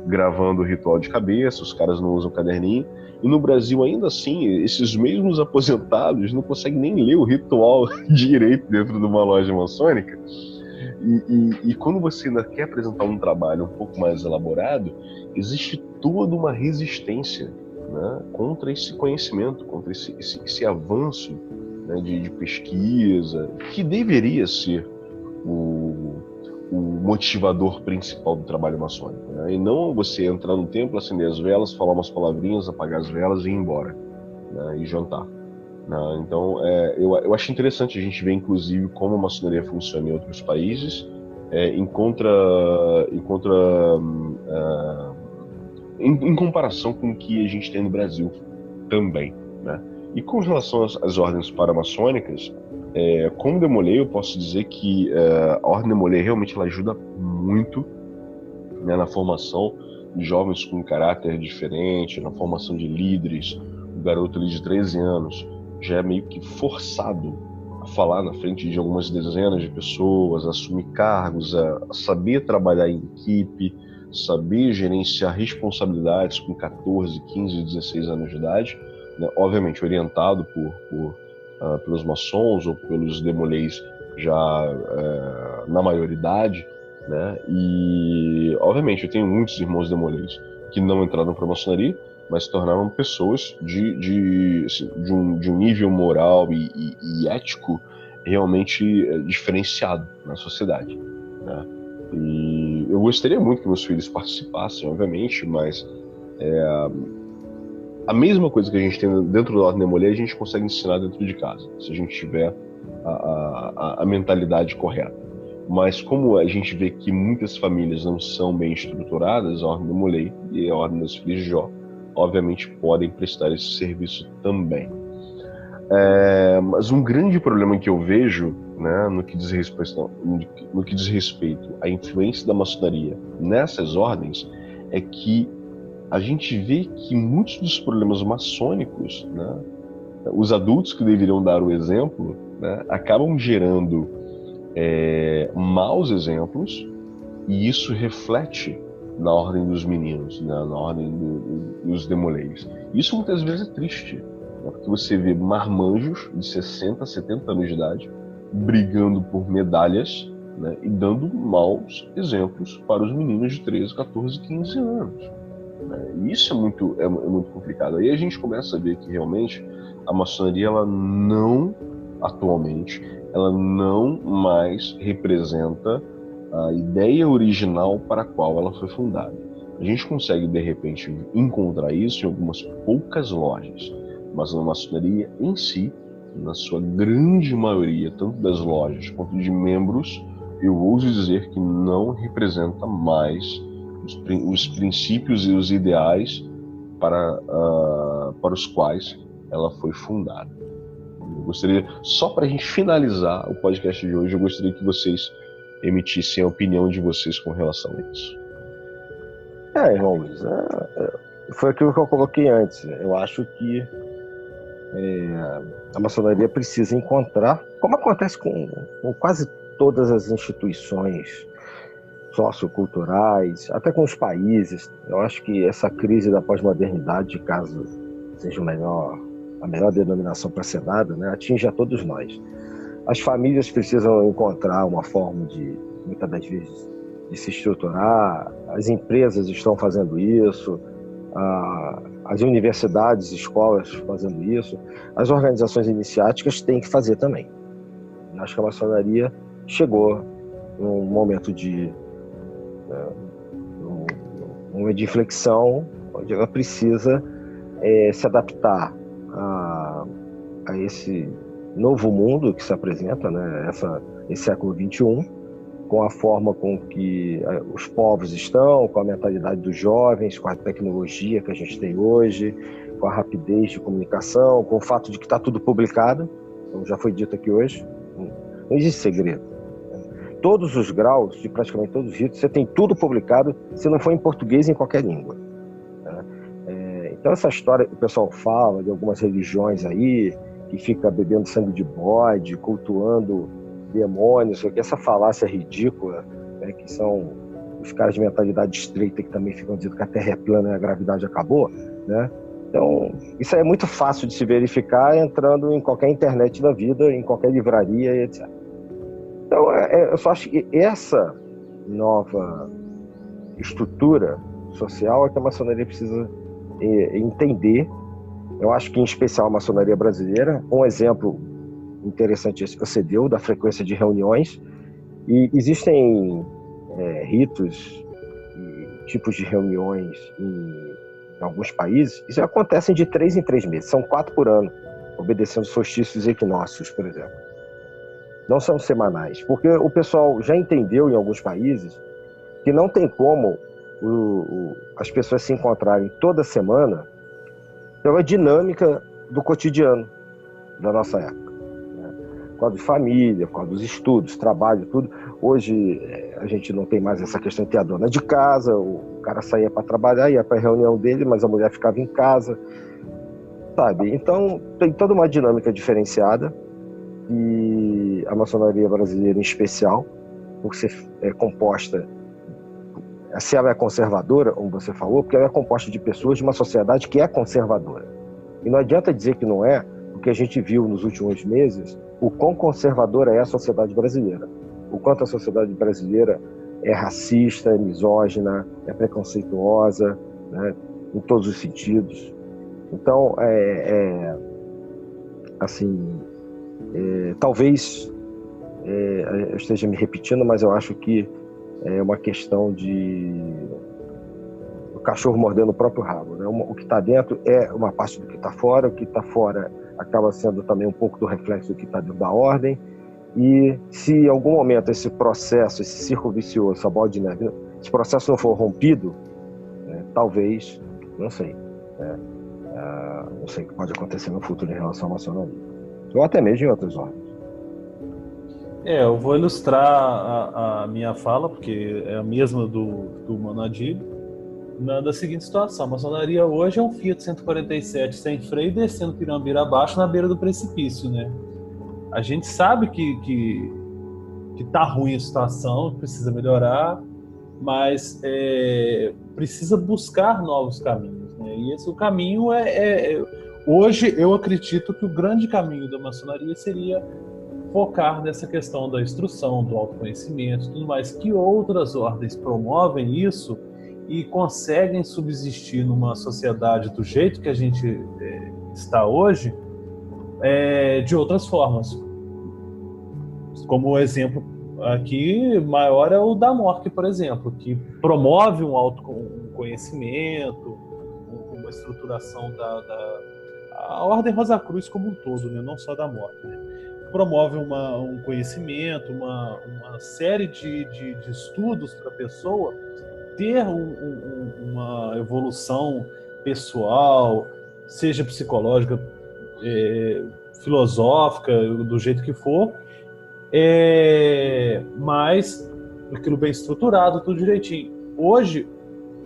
gravando o ritual de cabeça, os caras não usam caderninho, e no Brasil ainda assim, esses mesmos aposentados não conseguem nem ler o ritual direito dentro de uma loja maçônica. E quando você ainda quer apresentar um trabalho um pouco mais elaborado, existe toda uma resistência, né, contra esse conhecimento, contra esse avanço, né, de pesquisa, que deveria ser o motivador principal do trabalho maçônico, né? E não você entrar no templo, acender as velas, falar umas palavrinhas, apagar as velas e ir embora, né, e jantar. Então, eu acho interessante a gente ver, inclusive, como a maçonaria funciona em outros países, em comparação com o que a gente tem no Brasil também, né? E com relação às ordens paramaçônicas, como Demolei, eu posso dizer que a Ordem Demolei realmente ela ajuda muito, né, na formação de jovens com um caráter diferente, na formação de líderes. O garoto ali de 13 anos já é meio que forçado a falar na frente de algumas dezenas de pessoas, a assumir cargos, a saber trabalhar em equipe, saber gerenciar responsabilidades com 14, 15, 16 anos de idade, né? Obviamente orientado pelos maçons ou pelos demolês já na maioridade, né? E obviamente eu tenho muitos irmãos demolês que não entraram para a maçonaria, mas se tornaram pessoas de um nível moral e ético realmente diferenciado na sociedade, né? E eu gostaria muito que meus filhos participassem, obviamente, mas a mesma coisa que a gente tem dentro da Ordem Demolei, a gente consegue ensinar dentro de casa, se a gente tiver a mentalidade correta. Mas como a gente vê que muitas famílias não são bem estruturadas, a Ordem do Molay e a Ordem das Filhas de Jó, obviamente, podem prestar esse serviço também. Mas um grande problema que eu vejo, né, no que diz respeito à influência da maçonaria nessas ordens, é que a gente vê que muitos dos problemas maçônicos, né, os adultos que deveriam dar o exemplo, né, acabam gerando maus exemplos, e isso reflete na ordem dos meninos, né, na ordem dos demolês. Isso muitas vezes é triste, né, porque você vê marmanjos de 60, 70 anos de idade brigando por medalhas, né, e dando maus exemplos para os meninos de 13, 14, 15 anos. Né. Isso é muito complicado. Aí a gente começa a ver que realmente a maçonaria, ela não, atualmente, ela não mais representa a ideia original para a qual ela foi fundada. A gente consegue, de repente, encontrar isso em algumas poucas lojas, mas na maçonaria em si, na sua grande maioria, tanto das lojas quanto de membros, eu ouso dizer que não representa mais os princípios e os ideais para os quais ela foi fundada. Eu gostaria, só para a gente finalizar o podcast de hoje, eu gostaria que vocês emitissem a opinião de vocês com relação a isso. Irmão Luiz, foi aquilo que eu coloquei antes. Eu acho que a maçonaria precisa encontrar, como acontece com quase todas as instituições socioculturais, até com os países. Eu acho que essa crise da pós-modernidade, caso seja a melhor denominação para ser dada, né, atinge a todos nós. As famílias precisam encontrar uma forma muitas das vezes, de se estruturar. As empresas estão fazendo isso, as universidades, escolas fazendo isso, as organizações iniciáticas têm que fazer também. Acho que a maçonaria chegou num momento de inflexão, onde ela precisa se adaptar a esse novo mundo que se apresenta, né, esse século XXI, com a forma com que os povos estão, com a mentalidade dos jovens, com a tecnologia que a gente tem hoje, com a rapidez de comunicação, com o fato de que está tudo publicado, como já foi dito aqui hoje. Não existe segredo. Todos os graus, de praticamente todos os ritos, você tem tudo publicado, se não for em português, em qualquer língua. Então essa história que o pessoal fala de algumas religiões aí, que fica bebendo sangue de bode, cultuando demônios, essa falácia ridícula, né, que são os caras de mentalidade estreita que também ficam dizendo que a Terra é plana e a gravidade acabou, né? Então, isso é muito fácil de se verificar entrando em qualquer internet da vida, em qualquer livraria, etc. Então, eu só acho que essa nova estrutura social é que a maçonaria precisa entender. Eu acho que, em especial, a maçonaria brasileira, um exemplo interessante esse que você deu, da frequência de reuniões, e existem ritos e tipos de reuniões em alguns países, isso acontecem de 3 em 3 meses, são 4 por ano, obedecendo solstícios e equinócios, por exemplo. Não são semanais, porque o pessoal já entendeu em alguns países que não tem como as pessoas se encontrarem toda semana pela dinâmica do cotidiano da nossa época, né? Por causa de família, por causa dos estudos, trabalho, tudo. Hoje a gente não tem mais essa questão de ter a dona de casa, o cara saía para trabalhar, ia para a reunião dele, mas a mulher ficava em casa, sabe? Então tem toda uma dinâmica diferenciada, e a maçonaria brasileira em especial, por ser composta, se ela é conservadora, como você falou, porque ela é composta de pessoas de uma sociedade que é conservadora. E não adianta dizer que não é, porque a gente viu nos últimos meses o quão conservadora é a sociedade brasileira. O quanto a sociedade brasileira é racista, é misógina, é preconceituosa, né, em todos os sentidos. Então, talvez eu esteja me repetindo, mas eu acho que é uma questão de o cachorro mordendo o próprio rabo, né? O que está dentro é uma parte do que está fora, o que está fora acaba sendo também um pouco do reflexo do que está dentro da ordem, E se em algum momento esse processo, esse círculo vicioso, essa bola de neve, esse processo não for rompido, talvez, não sei, não sei o que pode acontecer no futuro em relação à maçonaria, ou até mesmo em outras ordens. Eu vou ilustrar a minha fala, porque é a mesma do Mano Adílio, da seguinte situação: a maçonaria hoje é um Fiat 147 sem freio descendo Pirambira abaixo na beira do precipício, né? A gente sabe que tá ruim a situação, que precisa melhorar, mas precisa buscar novos caminhos, né? E esse o caminho hoje eu acredito que o grande caminho da maçonaria seria focar nessa questão da instrução, do autoconhecimento, tudo mais, que outras ordens promovem isso e conseguem subsistir numa sociedade do jeito que a gente está hoje, de outras formas. Como o exemplo aqui maior é o da Mork, por exemplo, que promove um autoconhecimento, uma estruturação a Ordem Rosa Cruz como um todo, né? Não só da Mork, né? Promove um conhecimento, uma série de estudos para a pessoa ter uma evolução pessoal, seja psicológica, filosófica, do jeito que for, mas aquilo bem estruturado, tudo direitinho. Hoje,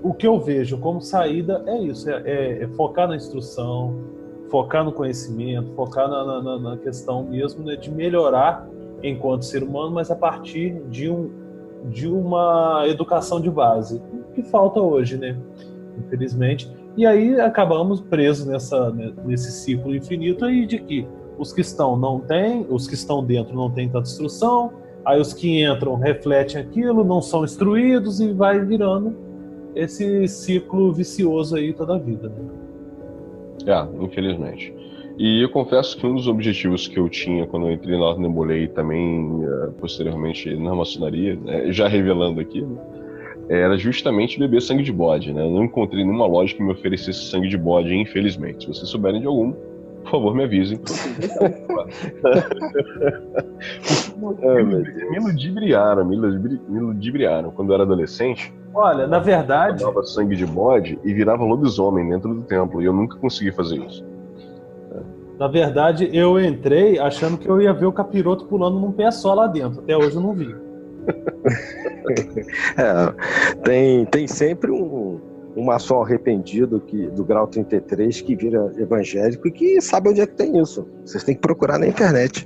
o que eu vejo como saída é isso, é focar na instrução, focar no conhecimento, focar na questão mesmo, né, de melhorar enquanto ser humano, mas a partir de uma educação de base, que falta hoje, né? Infelizmente. E aí acabamos presos nesse ciclo infinito aí de que os que estão dentro não têm tanta instrução, aí os que entram refletem aquilo, não são instruídos e vai virando esse ciclo vicioso aí toda a vida, né? Infelizmente. E eu confesso que um dos objetivos que eu tinha quando eu entrei na Ordem Nebulei e também posteriormente na maçonaria, já revelando aqui, né, era justamente beber sangue de bode, né? Eu não encontrei nenhuma loja que me oferecesse sangue de bode, infelizmente. Se vocês souberem de algum, por favor, me avisem. Me ludibriaram quando eu era adolescente. Olha, na verdade... Eu dava sangue de bode e virava lobisomem dentro do templo, e eu nunca consegui fazer isso. Na verdade, eu entrei achando que eu ia ver o capiroto pulando num pé só lá dentro. Até hoje eu não vi. Tem sempre um maçom arrependido do grau 33 que vira evangélico e que sabe onde é que tem isso. Vocês têm que procurar na internet.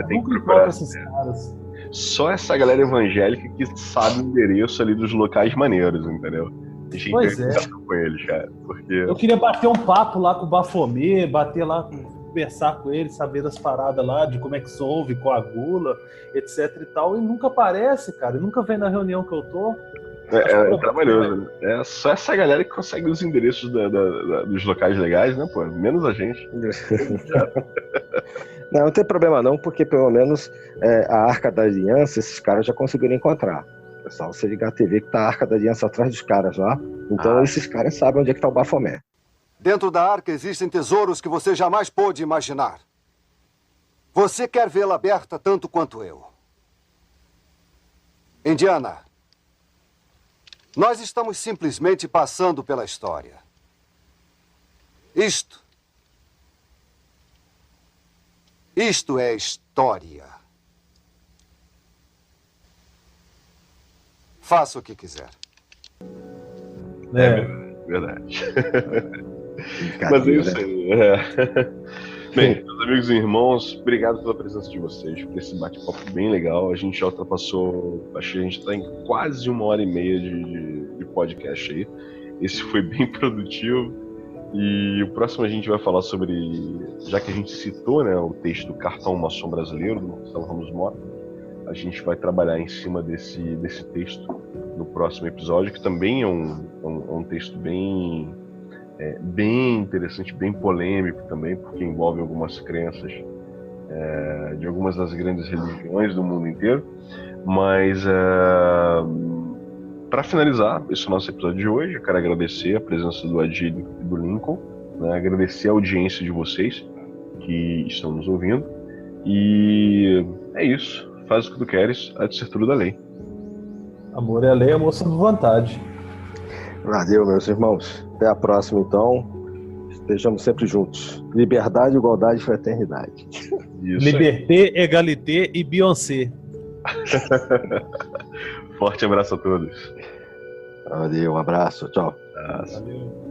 Tem que procurar esses caras. Só essa galera evangélica que sabe o endereço ali dos locais maneiros, entendeu? Deixa eu conversar com eles, cara. Porque... eu queria bater um papo lá com o Bafomê, conversar com ele, saber das paradas lá, de como é que solve, coagula, etc e tal, e nunca aparece, cara. Nunca vem na reunião que eu tô. É trabalhoso, né? É só essa galera que consegue os endereços dos locais legais, né, pô? Menos a gente. Não tem problema não, porque pelo menos a Arca da Aliança, esses caras já conseguiram encontrar. Pessoal, você ligar a TV que tá a Arca da Aliança atrás dos caras lá, então esses caras sabem onde é que tá o Bafomé. Dentro da Arca existem tesouros que você jamais pôde imaginar. Você quer vê-la aberta tanto quanto eu. Indiana, nós estamos simplesmente passando pela história. Isto é história. Faça o que quiser. Verdade. Mas é isso aí. Bem, meus amigos e irmãos, obrigado pela presença de vocês, por esse bate-papo bem legal. A gente já ultrapassou, acho que a gente está em quase 1h30 de podcast aí. Esse foi bem produtivo. E o próximo a gente vai falar sobre, já que a gente citou, né, o texto do Cartão Maçom Brasileiro, do Marcelo Ramos Mota, a gente vai trabalhar em cima desse texto no próximo episódio, que também é um texto bem interessante, bem polêmico também, porque envolve algumas crenças de algumas das grandes religiões do mundo inteiro. Mas para finalizar esse nosso episódio de hoje, eu quero agradecer a presença do Adílio e do Lincoln, né, agradecer a audiência de vocês que estão nos ouvindo, e É isso. Faz o que tu queres, há de ser tudo da lei. Amor é a lei, amor sob vontade. Valeu, meus irmãos. Até a próxima, então. Estejamos sempre juntos. Liberdade, igualdade e fraternidade. Isso. Liberté, égalité e Beyoncé. Forte abraço a todos. Valeu, um abraço. Tchau. Abraço. Valeu.